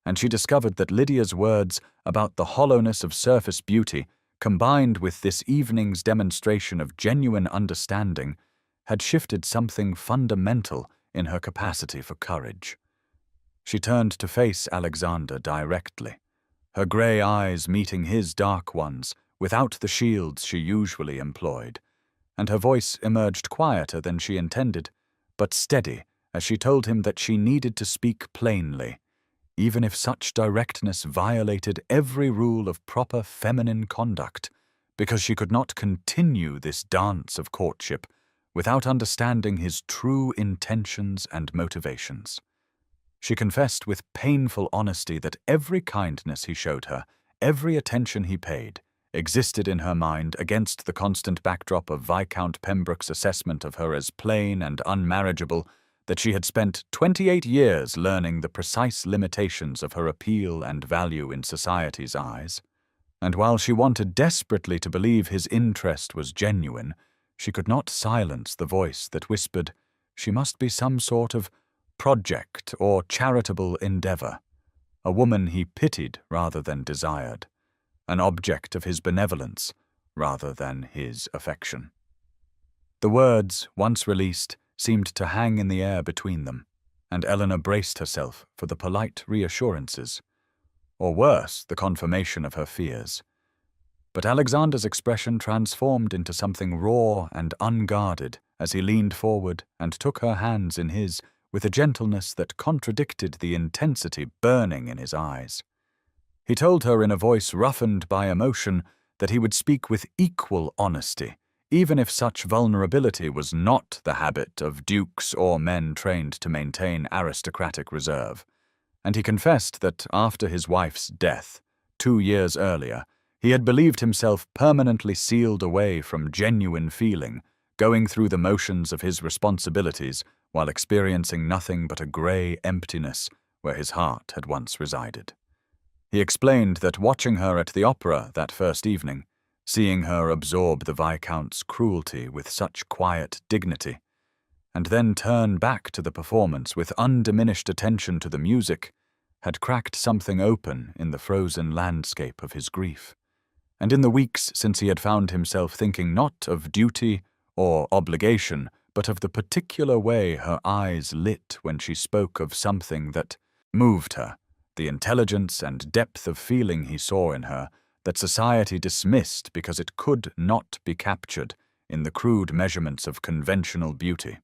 and she discovered that Lydia's words about the hollowness of surface beauty, combined with this evening's demonstration of genuine understanding, had shifted something fundamental in her capacity for courage. She turned to face Alexander directly, her grey eyes meeting his dark ones without the shields she usually employed, and her voice emerged quieter than she intended, but steady as she told him that she needed to speak plainly, even if such directness violated every rule of proper feminine conduct, because she could not continue this dance of courtship without understanding his true intentions and motivations. She confessed with painful honesty that every kindness he showed her, every attention he paid, existed in her mind against the constant backdrop of Viscount Pembroke's assessment of her as plain and unmarriageable, that she had spent 28 years learning the precise limitations of her appeal and value in society's eyes, and while she wanted desperately to believe his interest was genuine, she could not silence the voice that whispered she must be some sort of project or charitable endeavor, a woman he pitied rather than desired, an object of his benevolence rather than his affection. The words, once released, seemed to hang in the air between them, and Eleanor braced herself for the polite reassurances, or worse, the confirmation of her fears. But Alexander's expression transformed into something raw and unguarded as he leaned forward and took her hands in his with a gentleness that contradicted the intensity burning in his eyes. He told her in a voice roughened by emotion that he would speak with equal honesty, even if such vulnerability was not the habit of dukes or men trained to maintain aristocratic reserve. And he confessed that after his wife's death, 2 years earlier, he had believed himself permanently sealed away from genuine feeling, going through the motions of his responsibilities while experiencing nothing but a grey emptiness where his heart had once resided. He explained that watching her at the opera that first evening, seeing her absorb the Viscount's cruelty with such quiet dignity, and then turn back to the performance with undiminished attention to the music, had cracked something open in the frozen landscape of his grief. And in the weeks since he had found himself thinking not of duty or obligation, but of the particular way her eyes lit when she spoke of something that moved her, the intelligence and depth of feeling he saw in her that society dismissed because it could not be captured in the crude measurements of conventional beauty.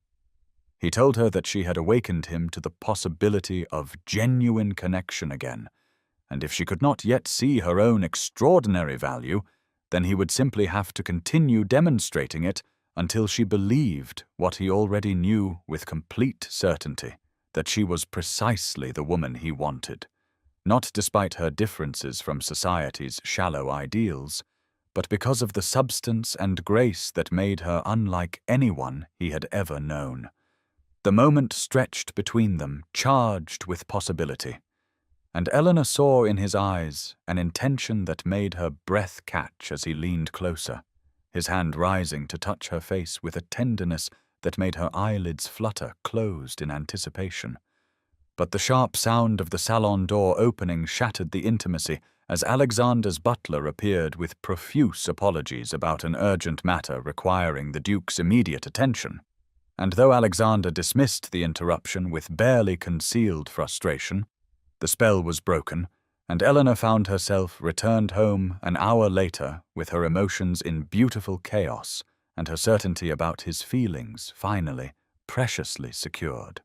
He told her that she had awakened him to the possibility of genuine connection again, and if she could not yet see her own extraordinary value, then he would simply have to continue demonstrating it until she believed what he already knew with complete certainty, that she was precisely the woman he wanted, not despite her differences from society's shallow ideals, but because of the substance and grace that made her unlike anyone he had ever known. The moment stretched between them, charged with possibility, and Eleanor saw in his eyes an intention that made her breath catch as he leaned closer, his hand rising to touch her face with a tenderness that made her eyelids flutter closed in anticipation. But the sharp sound of the salon door opening shattered the intimacy as Alexander's butler appeared with profuse apologies about an urgent matter requiring the Duke's immediate attention. And though Alexander dismissed the interruption with barely concealed frustration, the spell was broken, and Eleanor found herself returned home an hour later with her emotions in beautiful chaos and her certainty about his feelings finally preciously secured.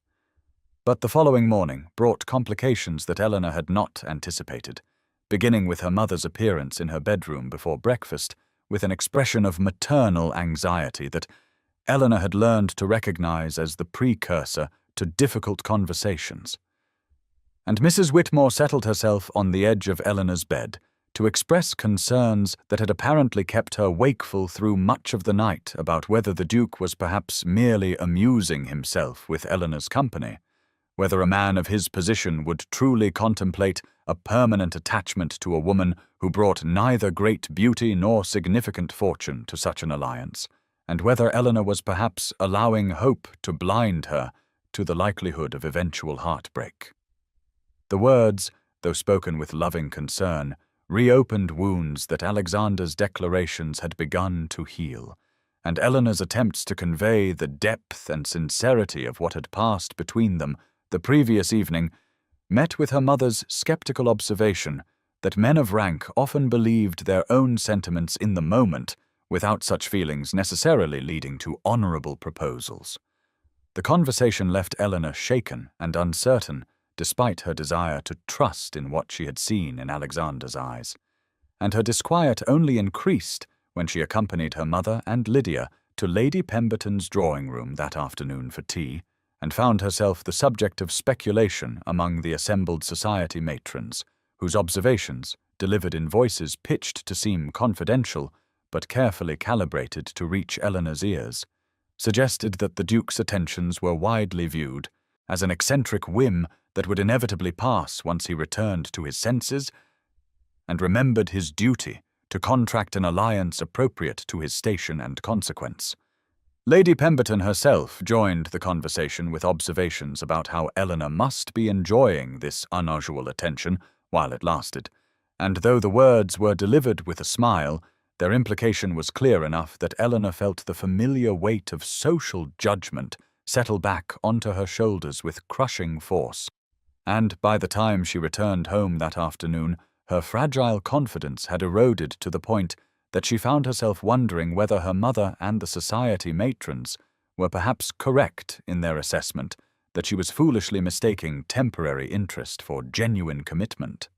But the following morning brought complications that Eleanor had not anticipated, beginning with her mother's appearance in her bedroom before breakfast with an expression of maternal anxiety that Eleanor had learned to recognize as the precursor to difficult conversations. And Mrs. Whitmore settled herself on the edge of Eleanor's bed to express concerns that had apparently kept her wakeful through much of the night about whether the Duke was perhaps merely amusing himself with Eleanor's company, whether a man of his position would truly contemplate a permanent attachment to a woman who brought neither great beauty nor significant fortune to such an alliance, and whether Eleanor was perhaps allowing hope to blind her to the likelihood of eventual heartbreak. The words, though spoken with loving concern, reopened wounds that Alexander's declarations had begun to heal, and Eleanor's attempts to convey the depth and sincerity of what had passed between them the previous evening met with her mother's skeptical observation that men of rank often believed their own sentiments in the moment without such feelings necessarily leading to honorable proposals. The conversation left Eleanor shaken and uncertain, despite her desire to trust in what she had seen in Alexander's eyes, and her disquiet only increased when she accompanied her mother and Lydia to Lady Pemberton's drawing-room that afternoon for tea, and found herself the subject of speculation among the assembled society matrons, whose observations, delivered in voices pitched to seem confidential, but carefully calibrated to reach Eleanor's ears, suggested that the Duke's attentions were widely viewed as an eccentric whim that would inevitably pass once he returned to his senses and remembered his duty to contract an alliance appropriate to his station and consequence. Lady Pemberton herself joined the conversation with observations about how Eleanor must be enjoying this unusual attention while it lasted, and though the words were delivered with a smile, their implication was clear enough that Eleanor felt the familiar weight of social judgment settle back onto her shoulders with crushing force. And by the time she returned home that afternoon, her fragile confidence had eroded to the point that she found herself wondering whether her mother and the society matrons were perhaps correct in their assessment that she was foolishly mistaking temporary interest for genuine commitment.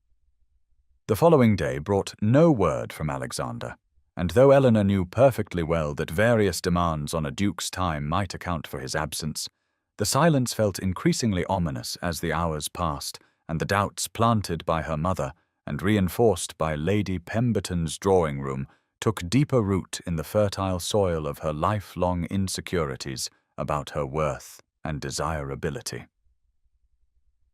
The following day brought no word from Alexander, and though Eleanor knew perfectly well that various demands on a duke's time might account for his absence, the silence felt increasingly ominous as the hours passed, and the doubts planted by her mother and reinforced by Lady Pemberton's drawing room took deeper root in the fertile soil of her lifelong insecurities about her worth and desirability.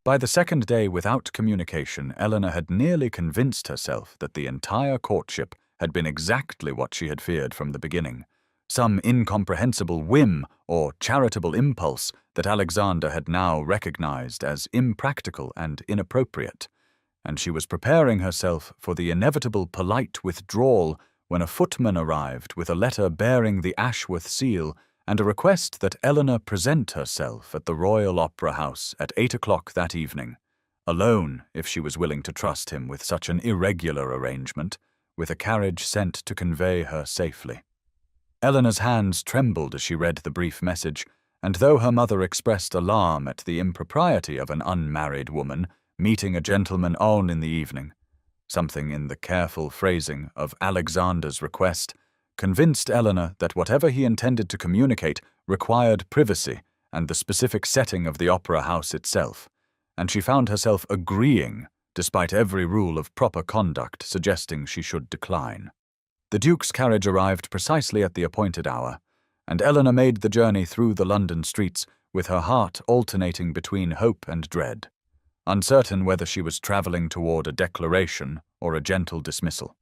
By the second day without communication, Eleanor had nearly convinced herself that the entire courtship had been exactly what she had feared from the beginning, some incomprehensible whim or charitable impulse that Alexander had now recognized as impractical and inappropriate, and she was preparing herself for the inevitable polite withdrawal when a footman arrived with a letter bearing the Ashworth seal and a request that Eleanor present herself at the Royal Opera House at 8 o'clock that evening, alone if she was willing to trust him with such an irregular arrangement, with a carriage sent to convey her safely. Eleanor's hands trembled as she read the brief message, and though her mother expressed alarm at the impropriety of an unmarried woman meeting a gentleman on in the evening, something in the careful phrasing of Alexander's request convinced Eleanor that whatever he intended to communicate required privacy and the specific setting of the opera house itself, and she found herself agreeing, despite every rule of proper conduct suggesting she should decline. The Duke's carriage arrived precisely at the appointed hour, and Eleanor made the journey through the London streets with her heart alternating between hope and dread, uncertain whether she was travelling toward a declaration or a gentle dismissal.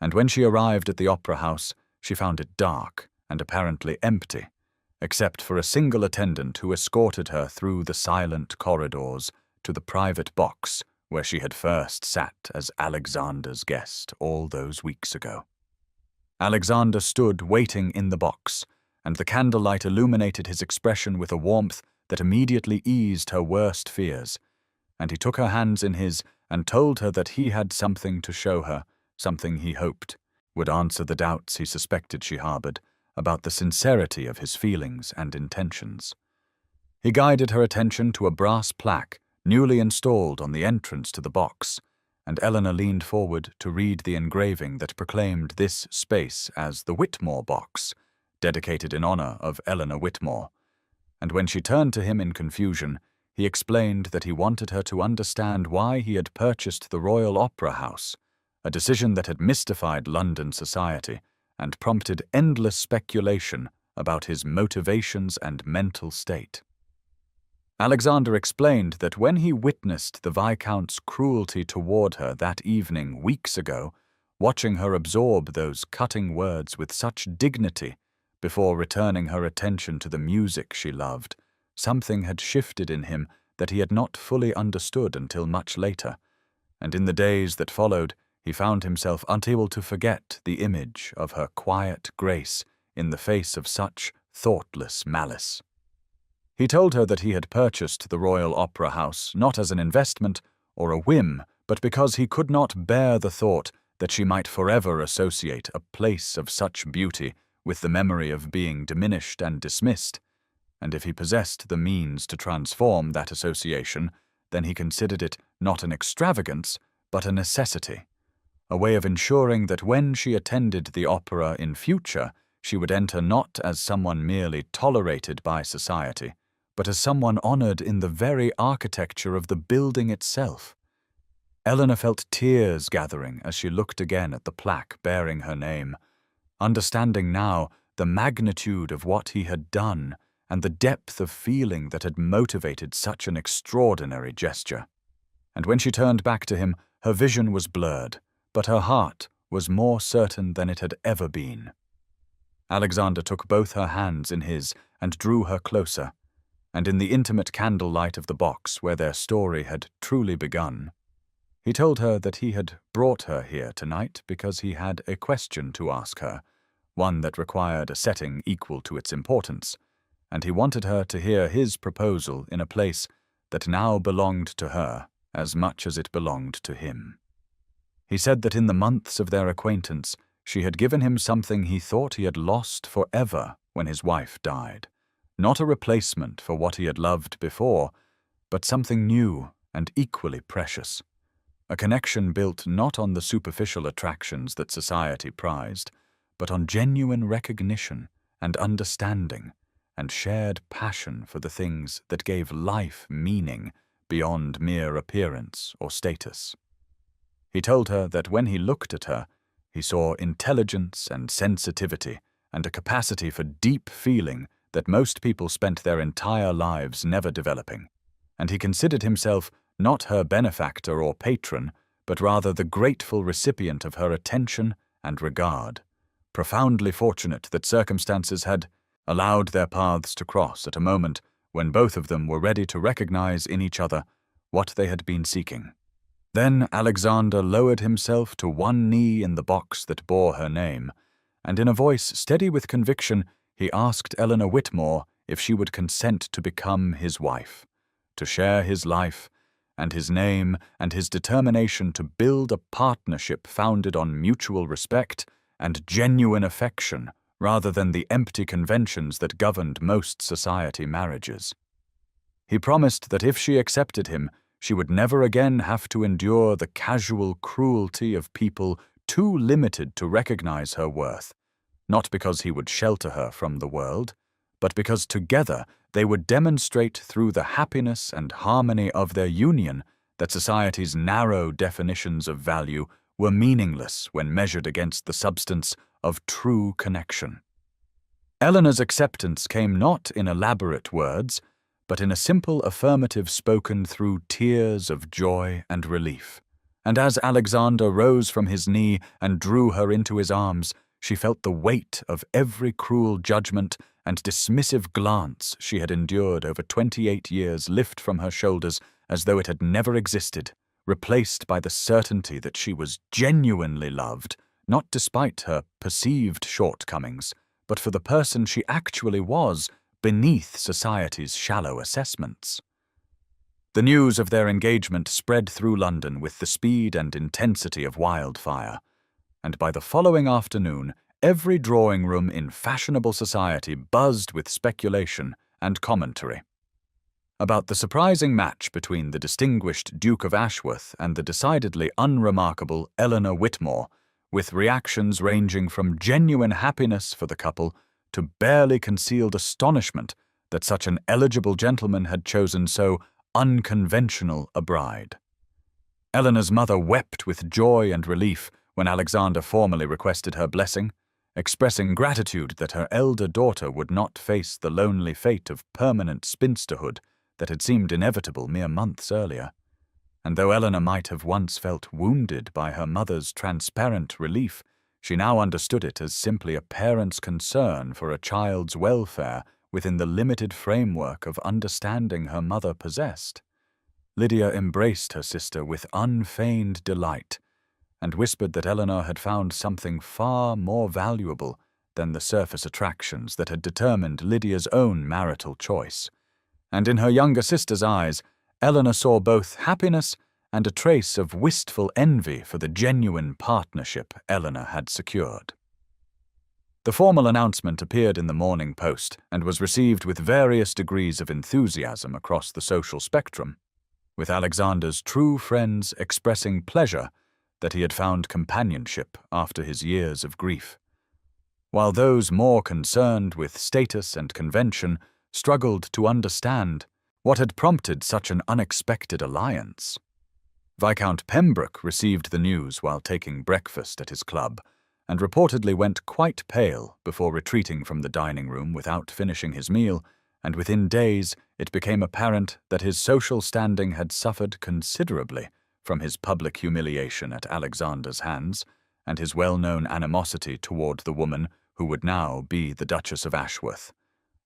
And when she arrived at the opera house, she found it dark and apparently empty, except for a single attendant who escorted her through the silent corridors to the private box where she had first sat as Alexander's guest all those weeks ago. Alexander stood waiting in the box, and the candlelight illuminated his expression with a warmth that immediately eased her worst fears, and he took her hands in his and told her that he had something to show her, something he hoped would answer the doubts he suspected she harbored about the sincerity of his feelings and intentions. He guided her attention to a brass plaque newly installed on the entrance to the box, and Eleanor leaned forward to read the engraving that proclaimed this space as the Whitmore box, dedicated in honor of Eleanor Whitmore. And when she turned to him in confusion, he explained that he wanted her to understand why he had purchased the Royal Opera House, a decision that had mystified London society and prompted endless speculation about his motivations and mental state. Alexander explained that when he witnessed the Viscount's cruelty toward her that evening weeks ago, watching her absorb those cutting words with such dignity before returning her attention to the music she loved, something had shifted in him that he had not fully understood until much later, and in the days that followed, he found himself unable to forget the image of her quiet grace in the face of such thoughtless malice. He told her that he had purchased the Royal Opera House not as an investment or a whim, but because he could not bear the thought that she might forever associate a place of such beauty with the memory of being diminished and dismissed, and if he possessed the means to transform that association, then he considered it not an extravagance, but a necessity, a way of ensuring that when she attended the opera in future, she would enter not as someone merely tolerated by society, but as someone honored in the very architecture of the building itself. Eleanor felt tears gathering as she looked again at the plaque bearing her name, understanding now the magnitude of what he had done and the depth of feeling that had motivated such an extraordinary gesture. And when she turned back to him, her vision was blurred, but her heart was more certain than it had ever been. Alexander took both her hands in his and drew her closer, and in the intimate candlelight of the box where their story had truly begun, he told her that he had brought her here tonight because he had a question to ask her, one that required a setting equal to its importance, and he wanted her to hear his proposal in a place that now belonged to her as much as it belonged to him. He said that in the months of their acquaintance, she had given him something he thought he had lost forever when his wife died, not a replacement for what he had loved before, but something new and equally precious. A connection built not on the superficial attractions that society prized, but on genuine recognition and understanding and shared passion for the things that gave life meaning beyond mere appearance or status. He told her that when he looked at her, he saw intelligence and sensitivity and a capacity for deep feeling that most people spent their entire lives never developing, and he considered himself not her benefactor or patron, but rather the grateful recipient of her attention and regard, profoundly fortunate that circumstances had allowed their paths to cross at a moment when both of them were ready to recognize in each other what they had been seeking. Then Alexander lowered himself to one knee in the box that bore her name, and in a voice steady with conviction, he asked Eleanor Whitmore if she would consent to become his wife, to share his life and his name and his determination to build a partnership founded on mutual respect and genuine affection rather than the empty conventions that governed most society marriages. He promised that if she accepted him, she would never again have to endure the casual cruelty of people too limited to recognize her worth, not because he would shelter her from the world, but because together they would demonstrate through the happiness and harmony of their union that society's narrow definitions of value were meaningless when measured against the substance of true connection. Eleanor's acceptance came not in elaborate words, but in a simple affirmative spoken through tears of joy and relief. And as Alexander rose from his knee and drew her into his arms, she felt the weight of every cruel judgment and dismissive glance she had endured over 28 years lift from her shoulders as though it had never existed, replaced by the certainty that she was genuinely loved, not despite her perceived shortcomings, but for the person she actually was beneath society's shallow assessments. The news of their engagement spread through London with the speed and intensity of wildfire, and by the following afternoon, every drawing-room in fashionable society buzzed with speculation and commentary about the surprising match between the distinguished Duke of Ashworth and the decidedly unremarkable Eleanor Whitmore, with reactions ranging from genuine happiness for the couple to barely concealed astonishment that such an eligible gentleman had chosen so unconventional a bride. Eleanor's mother wept with joy and relief when Alexander formally requested her blessing, expressing gratitude that her elder daughter would not face the lonely fate of permanent spinsterhood that had seemed inevitable mere months earlier. And though Eleanor might have once felt wounded by her mother's transparent relief, she now understood it as simply a parent's concern for a child's welfare within the limited framework of understanding her mother possessed. Lydia embraced her sister with unfeigned delight, and whispered that Eleanor had found something far more valuable than the surface attractions that had determined Lydia's own marital choice. And in her younger sister's eyes, Eleanor saw both happiness and a trace of wistful envy for the genuine partnership Eleanor had secured. The formal announcement appeared in the Morning Post and was received with various degrees of enthusiasm across the social spectrum, with Alexander's true friends expressing pleasure that he had found companionship after his years of grief, while those more concerned with status and convention struggled to understand what had prompted such an unexpected alliance. Viscount Pembroke received the news while taking breakfast at his club, and reportedly went quite pale before retreating from the dining room without finishing his meal, and within days it became apparent that his social standing had suffered considerably from his public humiliation at Alexander's hands, and his well-known animosity toward the woman who would now be the Duchess of Ashworth,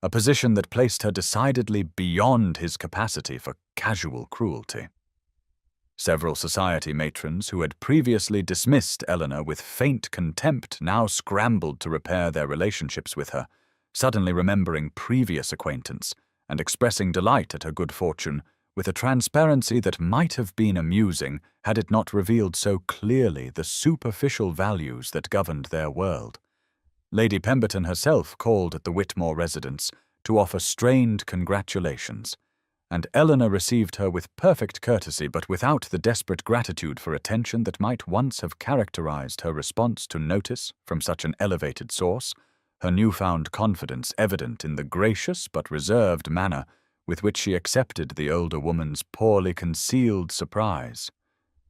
a position that placed her decidedly beyond his capacity for casual cruelty. Several society matrons who had previously dismissed Eleanor with faint contempt now scrambled to repair their relationships with her, suddenly remembering previous acquaintance and expressing delight at her good fortune with a transparency that might have been amusing had it not revealed so clearly the superficial values that governed their world. Lady Pemberton herself called at the Whitmore residence to offer strained congratulations, and Eleanor received her with perfect courtesy but without the desperate gratitude for attention that might once have characterized her response to notice from such an elevated source, her newfound confidence evident in the gracious but reserved manner with which she accepted the older woman's poorly concealed surprise.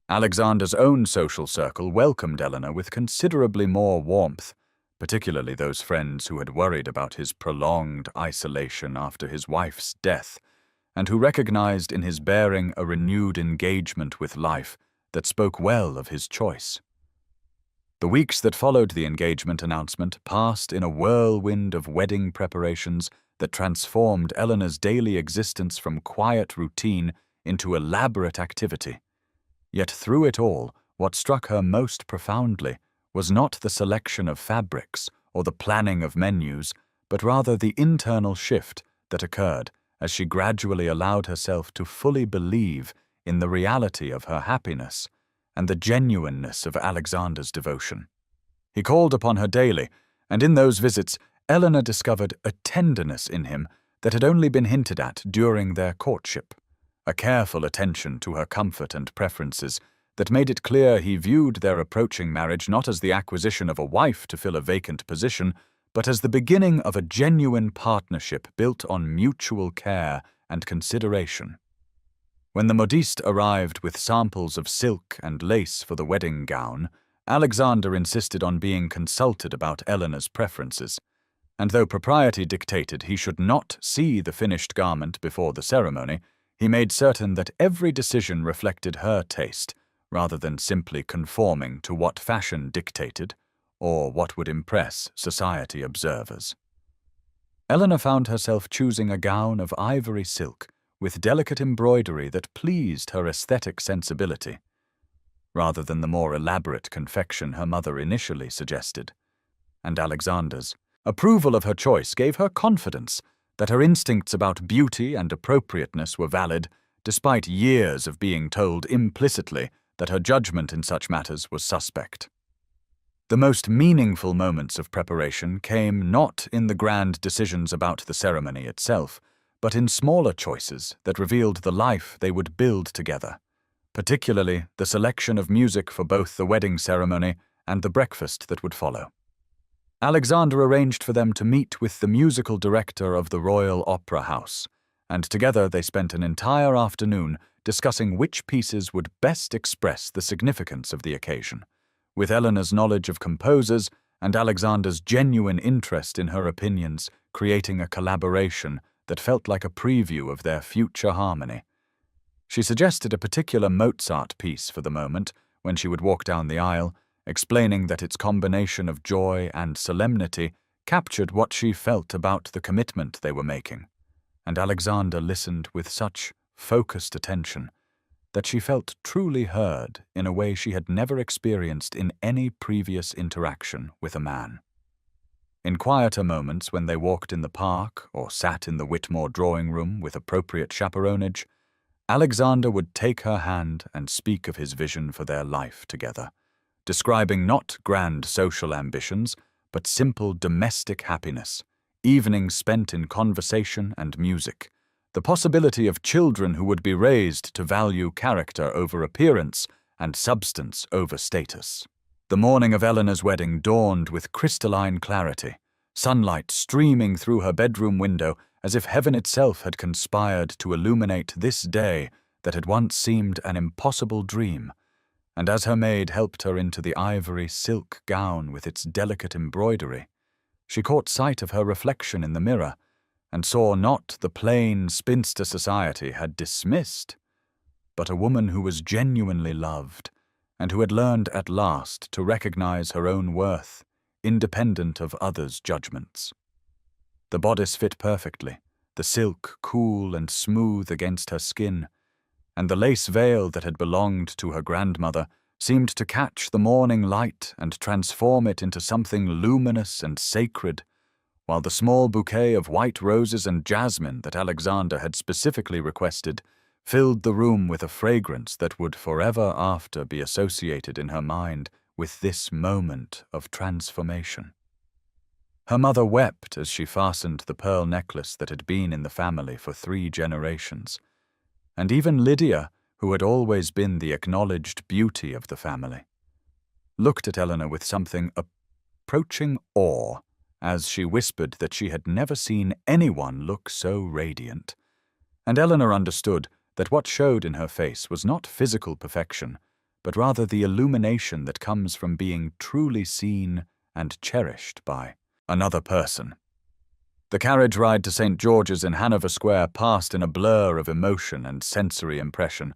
Alexander's own social circle welcomed Eleanor with considerably more warmth, particularly those friends who had worried about his prolonged isolation after his wife's death, and who recognized in his bearing a renewed engagement with life that spoke well of his choice. The weeks that followed the engagement announcement passed in a whirlwind of wedding preparations that transformed Eleanor's daily existence from quiet routine into elaborate activity. Yet through it all, what struck her most profoundly was not the selection of fabrics or the planning of menus, but rather the internal shift that occurred as she gradually allowed herself to fully believe in the reality of her happiness and the genuineness of Alexander's devotion. He called upon her daily, and in those visits Eleanor discovered a tenderness in him that had only been hinted at during their courtship, a careful attention to her comfort and preferences that made it clear he viewed their approaching marriage not as the acquisition of a wife to fill a vacant position, but as the beginning of a genuine partnership built on mutual care and consideration. When the modiste arrived with samples of silk and lace for the wedding gown, Alexander insisted on being consulted about Eleanor's preferences, and though propriety dictated he should not see the finished garment before the ceremony, he made certain that every decision reflected her taste, rather than simply conforming to what fashion dictated or what would impress society observers. Eleanor found herself choosing a gown of ivory silk with delicate embroidery that pleased her aesthetic sensibility, rather than the more elaborate confection her mother initially suggested, and Alexander's approval of her choice gave her confidence that her instincts about beauty and appropriateness were valid, despite years of being told implicitly that her judgment in such matters was suspect. The most meaningful moments of preparation came not in the grand decisions about the ceremony itself, but in smaller choices that revealed the life they would build together, particularly the selection of music for both the wedding ceremony and the breakfast that would follow. Alexander arranged for them to meet with the musical director of the Royal Opera House, and together they spent an entire afternoon discussing which pieces would best express the significance of the occasion, with Eleanor's knowledge of composers and Alexander's genuine interest in her opinions creating a collaboration that felt like a preview of their future harmony. She suggested a particular Mozart piece for the moment when she would walk down the aisle, explaining that its combination of joy and solemnity captured what she felt about the commitment they were making, and Alexander listened with such focused attention that she felt truly heard in a way she had never experienced in any previous interaction with a man. In quieter moments when they walked in the park or sat in the Whitmore drawing room with appropriate chaperonage, Alexander would take her hand and speak of his vision for their life together, describing not grand social ambitions, but simple domestic happiness, evenings spent in conversation and music, the possibility of children who would be raised to value character over appearance and substance over status. The morning of Eleanor's wedding dawned with crystalline clarity, sunlight streaming through her bedroom window as if heaven itself had conspired to illuminate this day that had once seemed an impossible dream, and as her maid helped her into the ivory silk gown with its delicate embroidery, she caught sight of her reflection in the mirror and saw not the plain spinster society had dismissed, but a woman who was genuinely loved and who had learned at last to recognize her own worth, independent of others' judgments. The bodice fit perfectly, the silk cool and smooth against her skin, and the lace veil that had belonged to her grandmother seemed to catch the morning light and transform it into something luminous and sacred, while the small bouquet of white roses and jasmine that Alexander had specifically requested filled the room with a fragrance that would forever after be associated in her mind with this moment of transformation. Her mother wept as she fastened the pearl necklace that had been in the family for 3 generations, and even Lydia, who had always been the acknowledged beauty of the family, looked at Eleanor with something approaching awe as she whispered that she had never seen anyone look so radiant, and Eleanor understood that what showed in her face was not physical perfection, but rather the illumination that comes from being truly seen and cherished by another person. The carriage ride to St. George's in Hanover Square passed in a blur of emotion and sensory impression.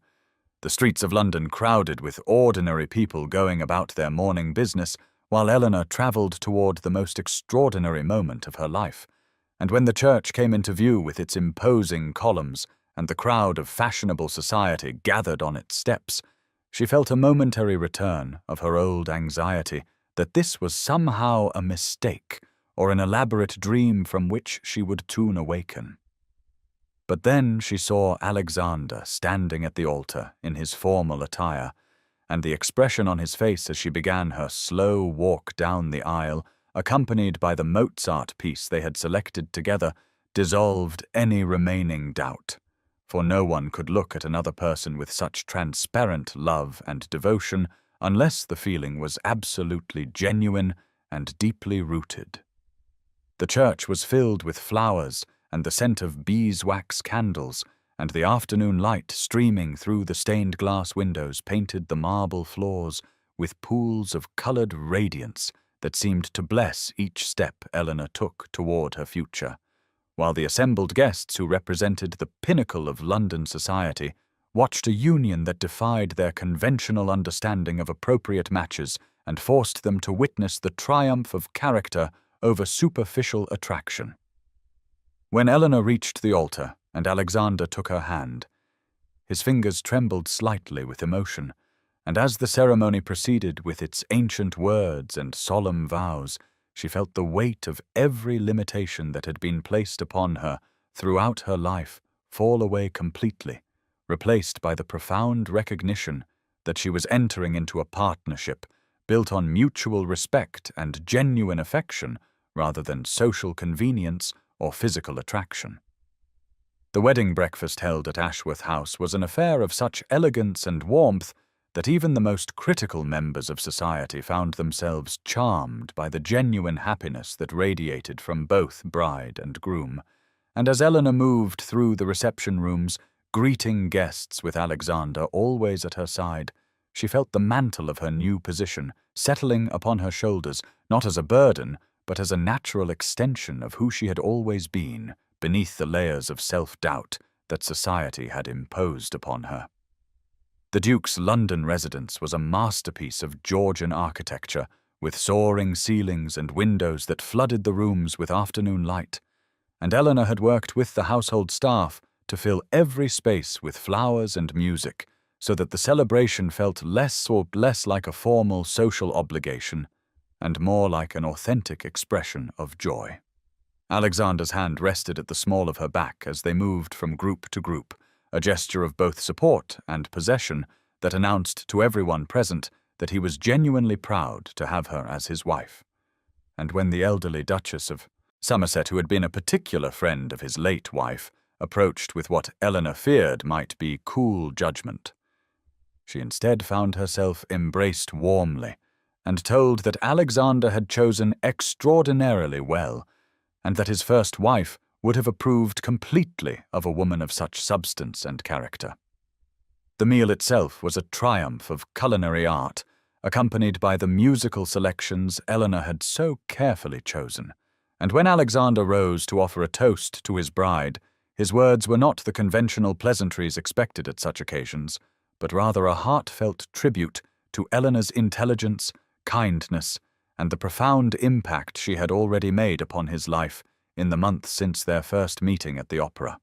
The streets of London crowded with ordinary people going about their morning business, while Eleanor travelled toward the most extraordinary moment of her life. And when the church came into view with its imposing columns and the crowd of fashionable society gathered on its steps, she felt a momentary return of her old anxiety that this was somehow a mistake or an elaborate dream from which she would soon awaken. But then she saw Alexander standing at the altar in his formal attire, and the expression on his face as she began her slow walk down the aisle, accompanied by the Mozart piece they had selected together, dissolved any remaining doubt, for no one could look at another person with such transparent love and devotion unless the feeling was absolutely genuine and deeply rooted. The church was filled with flowers and the scent of beeswax candles, and the afternoon light streaming through the stained glass windows painted the marble floors with pools of colored radiance that seemed to bless each step Eleanor took toward her future, while the assembled guests who represented the pinnacle of London society watched a union that defied their conventional understanding of appropriate matches and forced them to witness the triumph of character over superficial attraction. When Eleanor reached the altar and Alexander took her hand, his fingers trembled slightly with emotion, and as the ceremony proceeded with its ancient words and solemn vows, she felt the weight of every limitation that had been placed upon her throughout her life fall away completely, replaced by the profound recognition that she was entering into a partnership built on mutual respect and genuine affection rather than social convenience or physical attraction. The wedding breakfast held at Ashworth House was an affair of such elegance and warmth that even the most critical members of society found themselves charmed by the genuine happiness that radiated from both bride and groom, and as Eleanor moved through the reception rooms, greeting guests with Alexander always at her side, she felt the mantle of her new position settling upon her shoulders, not as a burden, but as a natural extension of who she had always been, beneath the layers of self-doubt that society had imposed upon her. The Duke's London residence was a masterpiece of Georgian architecture, with soaring ceilings and windows that flooded the rooms with afternoon light, and Eleanor had worked with the household staff to fill every space with flowers and music, so that the celebration felt less like a formal social obligation and more like an authentic expression of joy. Alexander's hand rested at the small of her back as they moved from group to group, a gesture of both support and possession that announced to everyone present that he was genuinely proud to have her as his wife. And when the elderly Duchess of Somerset, who had been a particular friend of his late wife, approached with what Eleanor feared might be cool judgment, she instead found herself embraced warmly and told that Alexander had chosen extraordinarily well, and that his first wife would have approved completely of a woman of such substance and character. The meal itself was a triumph of culinary art, accompanied by the musical selections Eleanor had so carefully chosen. And when Alexander rose to offer a toast to his bride, his words were not the conventional pleasantries expected at such occasions, but rather a heartfelt tribute to Eleanor's intelligence, kindness, and the profound impact she had already made upon his life in the months since their first meeting at the opera.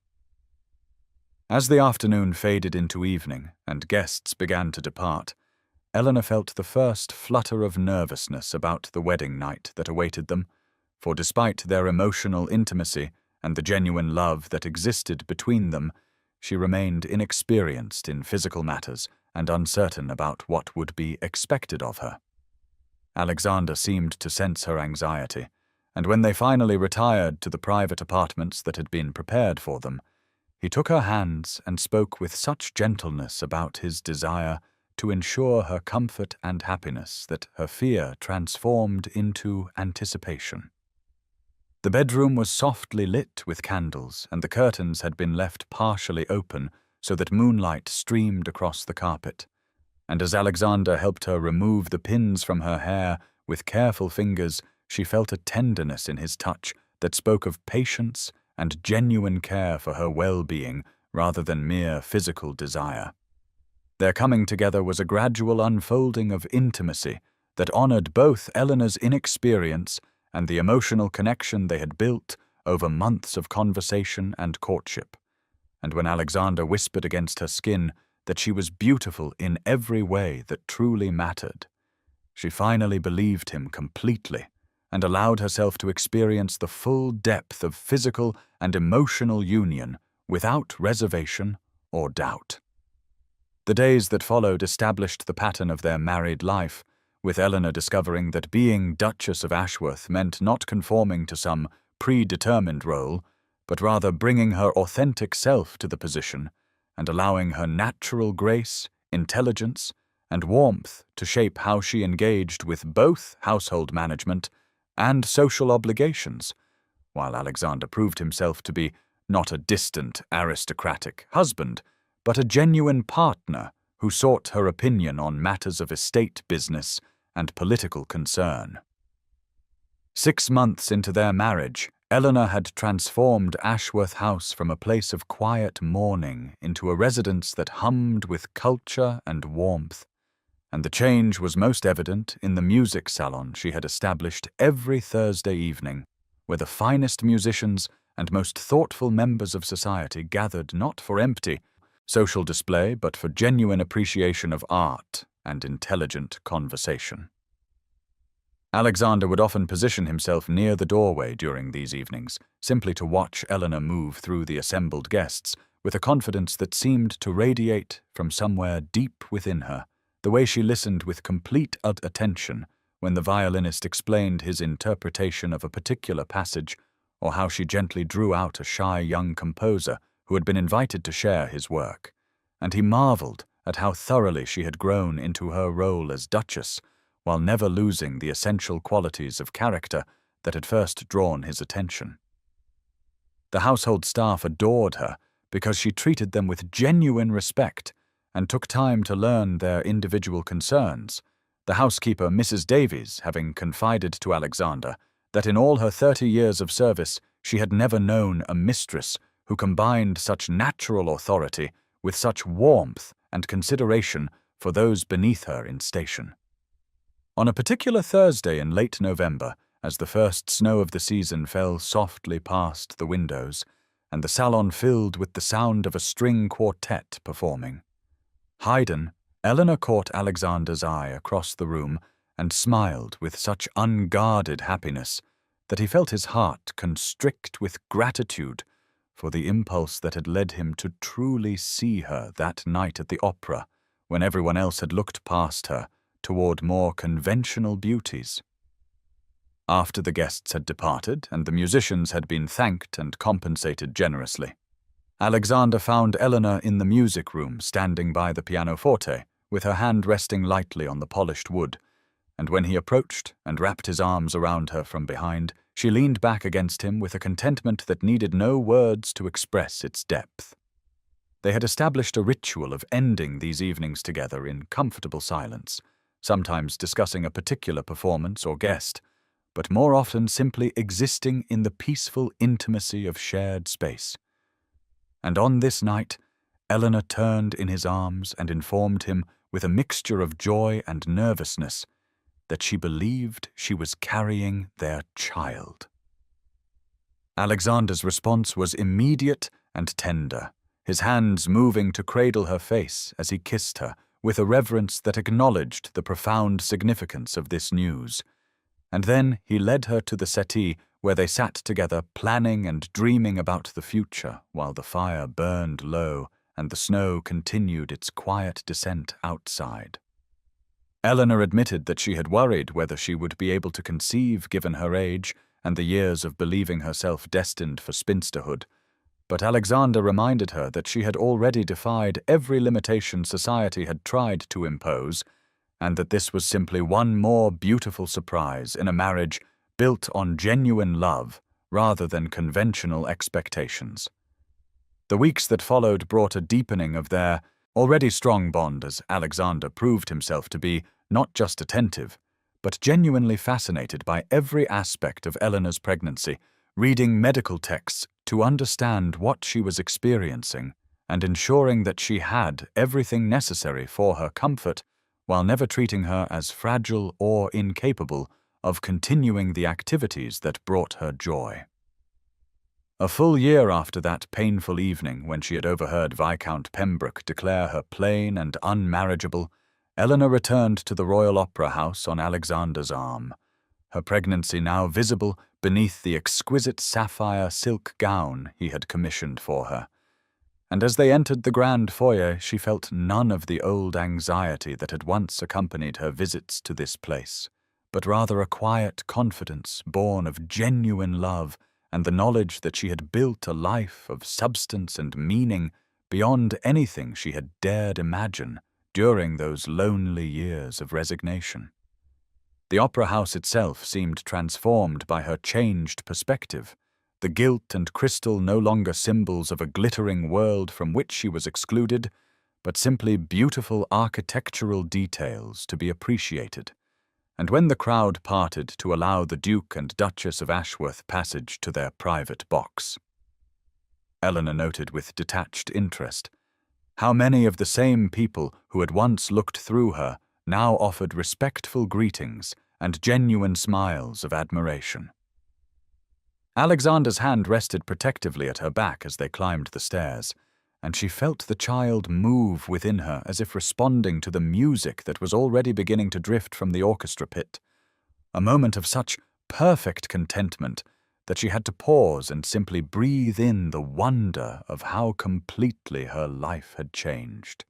As the afternoon faded into evening and guests began to depart, Eleanor felt the first flutter of nervousness about the wedding night that awaited them, for despite their emotional intimacy and the genuine love that existed between them, she remained inexperienced in physical matters and uncertain about what would be expected of her. Alexander seemed to sense her anxiety, and when they finally retired to the private apartments that had been prepared for them, he took her hands and spoke with such gentleness about his desire to ensure her comfort and happiness that her fear transformed into anticipation. The bedroom was softly lit with candles, and the curtains had been left partially open so that moonlight streamed across the carpet. And as Alexander helped her remove the pins from her hair with careful fingers, she felt a tenderness in his touch that spoke of patience and genuine care for her well-being rather than mere physical desire. Their coming together was a gradual unfolding of intimacy that honored both Eleanor's inexperience and the emotional connection they had built over months of conversation and courtship. And when Alexander whispered against her skin that she was beautiful in every way that truly mattered, she finally believed him completely and allowed herself to experience the full depth of physical and emotional union without reservation or doubt. The days that followed established the pattern of their married life, with Eleanor discovering that being Duchess of Ashworth meant not conforming to some predetermined role, but rather bringing her authentic self to the position and allowing her natural grace, intelligence, and warmth to shape how she engaged with both household management and social obligations, while Alexander proved himself to be not a distant, aristocratic husband, but a genuine partner who sought her opinion on matters of estate business and political concern. 6 months into their marriage, Eleanor had transformed Ashworth House from a place of quiet mourning into a residence that hummed with culture and warmth, and the change was most evident in the music salon she had established every Thursday evening, where the finest musicians and most thoughtful members of society gathered not for empty social display but for genuine appreciation of art and intelligent conversation. Alexander would often position himself near the doorway during these evenings, simply to watch Eleanor move through the assembled guests with a confidence that seemed to radiate from somewhere deep within her, the way she listened with complete attention when the violinist explained his interpretation of a particular passage, or how she gently drew out a shy young composer who had been invited to share his work, and he marveled at how thoroughly she had grown into her role as Duchess, while never losing the essential qualities of character that had first drawn his attention. The household staff adored her because she treated them with genuine respect and took time to learn their individual concerns, the housekeeper, Mrs. Davies, having confided to Alexander that in all her 30 years of service she had never known a mistress who combined such natural authority with such warmth and consideration for those beneath her in station. On a particular Thursday in late November, as the first snow of the season fell softly past the windows, and the salon filled with the sound of a string quartet performing, Haydn, Eleanor caught Alexander's eye across the room and smiled with such unguarded happiness that he felt his heart constrict with gratitude for the impulse that had led him to truly see her that night at the opera, when everyone else had looked past her toward more conventional beauties. After the guests had departed and the musicians had been thanked and compensated generously, Alexander found Eleanor in the music room standing by the pianoforte, with her hand resting lightly on the polished wood, and when he approached and wrapped his arms around her from behind, she leaned back against him with a contentment that needed no words to express its depth. They had established a ritual of ending these evenings together in comfortable silence, sometimes discussing a particular performance or guest, but more often simply existing in the peaceful intimacy of shared space. And on this night, Eleanor turned in his arms and informed him, with a mixture of joy and nervousness, that she believed she was carrying their child. Alexander's response was immediate and tender, his hands moving to cradle her face as he kissed her, with a reverence that acknowledged the profound significance of this news. And then he led her to the settee where they sat together, planning and dreaming about the future, while the fire burned low and the snow continued its quiet descent outside. Eleanor admitted that she had worried whether she would be able to conceive given her age and the years of believing herself destined for spinsterhood, but Alexander reminded her that she had already defied every limitation society had tried to impose, and that this was simply one more beautiful surprise in a marriage built on genuine love rather than conventional expectations. The weeks that followed brought a deepening of their already strong bond, as Alexander proved himself to be not just attentive, but genuinely fascinated by every aspect of Eleanor's pregnancy, reading medical texts to understand what she was experiencing and ensuring that she had everything necessary for her comfort, while never treating her as fragile or incapable of continuing the activities that brought her joy. A full year after that painful evening when she had overheard Viscount Pembroke declare her plain and unmarriageable, Eleanor returned to the Royal Opera House on Alexander's arm, her pregnancy now visible beneath the exquisite sapphire silk gown he had commissioned for her. And as they entered the grand foyer, she felt none of the old anxiety that had once accompanied her visits to this place, but rather a quiet confidence born of genuine love and the knowledge that she had built a life of substance and meaning beyond anything she had dared imagine during those lonely years of resignation. The opera house itself seemed transformed by her changed perspective, the gilt and crystal no longer symbols of a glittering world from which she was excluded, but simply beautiful architectural details to be appreciated. And when the crowd parted to allow the Duke and Duchess of Ashworth passage to their private box, Eleanor noted with detached interest how many of the same people who had once looked through her now offered respectful greetings and genuine smiles of admiration. Alexander's hand rested protectively at her back as they climbed the stairs, and she felt the child move within her as if responding to the music that was already beginning to drift from the orchestra pit, a moment of such perfect contentment that she had to pause and simply breathe in the wonder of how completely her life had changed.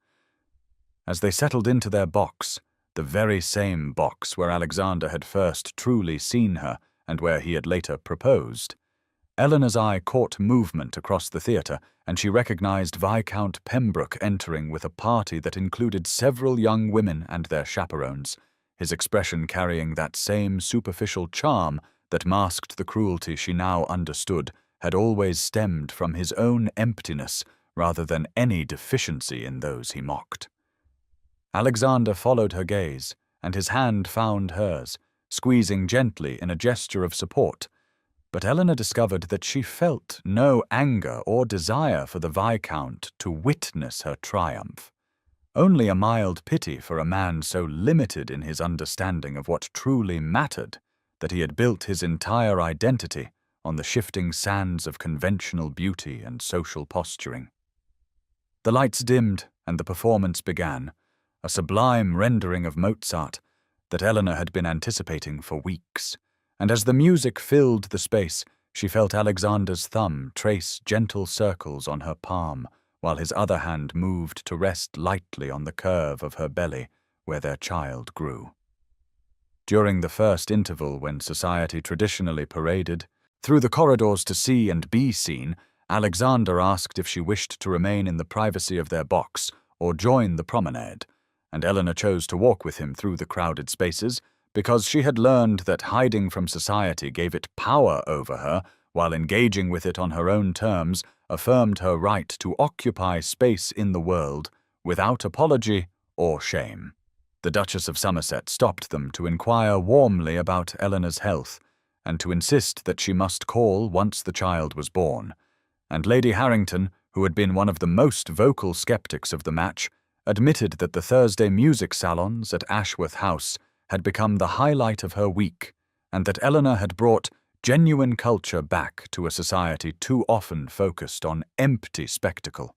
As they settled into their box, the very same box where Alexander had first truly seen her and where he had later proposed, Eleanor's eye caught movement across the theatre, and she recognized Viscount Pembroke entering with a party that included several young women and their chaperones, his expression carrying that same superficial charm that masked the cruelty she now understood had always stemmed from his own emptiness rather than any deficiency in those he mocked. Alexander followed her gaze, and his hand found hers, squeezing gently in a gesture of support, but Eleanor discovered that she felt no anger or desire for the Viscount to witness her triumph, only a mild pity for a man so limited in his understanding of what truly mattered that he had built his entire identity on the shifting sands of conventional beauty and social posturing. The lights dimmed and the performance began, a sublime rendering of Mozart that Eleanor had been anticipating for weeks, and as the music filled the space, she felt Alexander's thumb trace gentle circles on her palm, while his other hand moved to rest lightly on the curve of her belly where their child grew. During the first interval when society traditionally paraded through the corridors to see and be seen, Alexander asked if she wished to remain in the privacy of their box or join the promenade, and Eleanor chose to walk with him through the crowded spaces because she had learned that hiding from society gave it power over her while engaging with it on her own terms, affirmed her right to occupy space in the world without apology or shame. The Duchess of Somerset stopped them to inquire warmly about Eleanor's health, and to insist that she must call once the child was born, and Lady Harrington, who had been one of the most vocal skeptics of the match, admitted that the Thursday music salons at Ashworth House had become the highlight of her week, and that Eleanor had brought genuine culture back to a society too often focused on empty spectacle.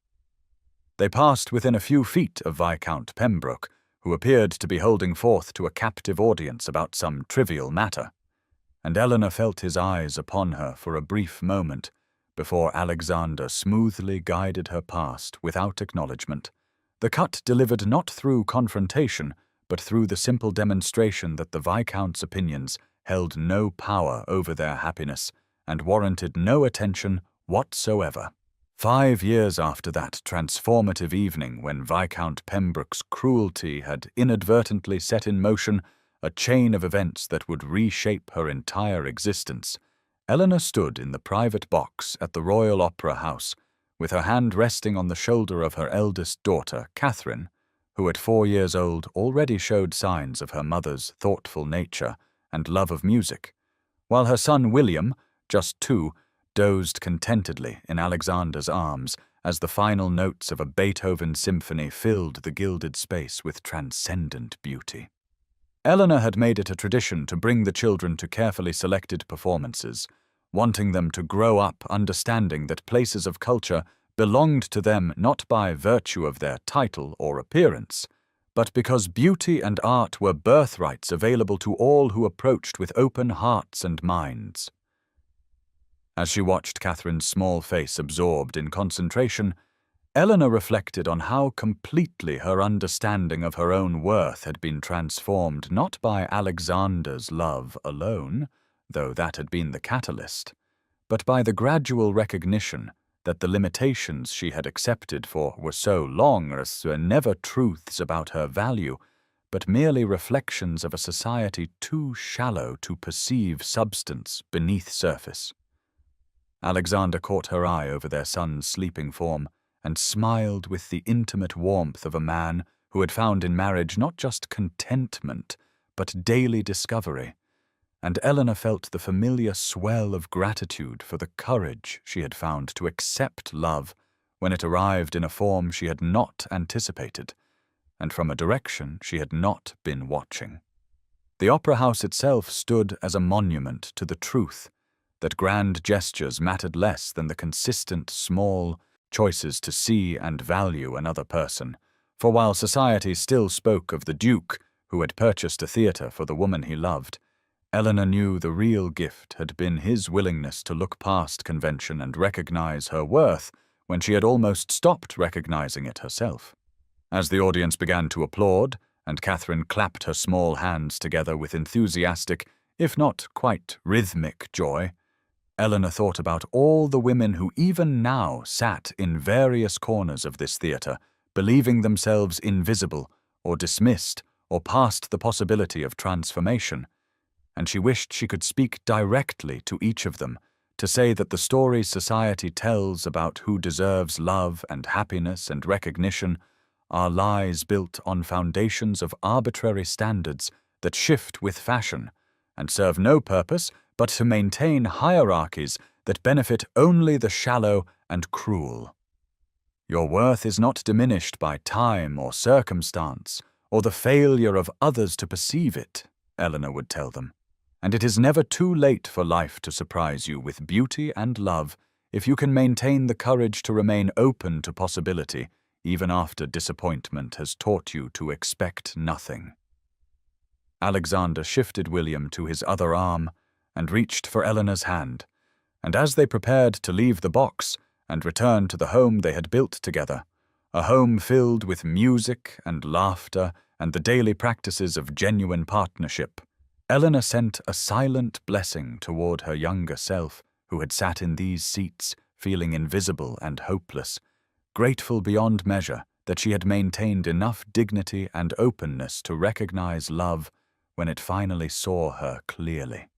They passed within a few feet of Viscount Pembroke, who appeared to be holding forth to a captive audience about some trivial matter, and Eleanor felt his eyes upon her for a brief moment before Alexander smoothly guided her past without acknowledgement, the cut delivered not through confrontation, but through the simple demonstration that the Viscount's opinions held no power over their happiness and warranted no attention whatsoever. 5 years after that transformative evening when Viscount Pembroke's cruelty had inadvertently set in motion a chain of events that would reshape her entire existence, Eleanor stood in the private box at the Royal Opera House, with her hand resting on the shoulder of her eldest daughter, Catherine, who at 4 years old already showed signs of her mother's thoughtful nature and love of music, while her son William, just 2, dozed contentedly in Alexander's arms as the final notes of a Beethoven symphony filled the gilded space with transcendent beauty. Eleanor had made it a tradition to bring the children to carefully selected performances, wanting them to grow up understanding that places of culture belonged to them not by virtue of their title or appearance, but because beauty and art were birthrights available to all who approached with open hearts and minds. As she watched Catherine's small face absorbed in concentration, Eleanor reflected on how completely her understanding of her own worth had been transformed not by Alexander's love alone, though that had been the catalyst, but by the gradual recognition that the limitations she had accepted for were so long as were never truths about her value, but merely reflections of a society too shallow to perceive substance beneath surface. Alexander caught her eye over their son's sleeping form and smiled with the intimate warmth of a man who had found in marriage not just contentment, but daily discovery, and Eleanor felt the familiar swell of gratitude for the courage she had found to accept love when it arrived in a form she had not anticipated, and from a direction she had not been watching. The opera house itself stood as a monument to the truth that grand gestures mattered less than the consistent, small choices to see and value another person, for while society still spoke of the Duke who had purchased a theatre for the woman he loved, Eleanor knew the real gift had been his willingness to look past convention and recognize her worth when she had almost stopped recognizing it herself. As the audience began to applaud, and Catherine clapped her small hands together with enthusiastic, if not quite rhythmic joy, Eleanor thought about all the women who even now sat in various corners of this theatre, believing themselves invisible or dismissed or past the possibility of transformation, and she wished she could speak directly to each of them to say that the stories society tells about who deserves love and happiness and recognition are lies built on foundations of arbitrary standards that shift with fashion and serve no purpose but to maintain hierarchies that benefit only the shallow and cruel. Your worth is not diminished by time or circumstance, or the failure of others to perceive it, Eleanor would tell them, and it is never too late for life to surprise you with beauty and love if you can maintain the courage to remain open to possibility, even after disappointment has taught you to expect nothing. Alexander shifted William to his other arm and reached for Eleanor's hand, and as they prepared to leave the box and return to the home they had built together, a home filled with music and laughter and the daily practices of genuine partnership, Eleanor sent a silent blessing toward her younger self, who had sat in these seats feeling invisible and hopeless, grateful beyond measure that she had maintained enough dignity and openness to recognize love when it finally saw her clearly.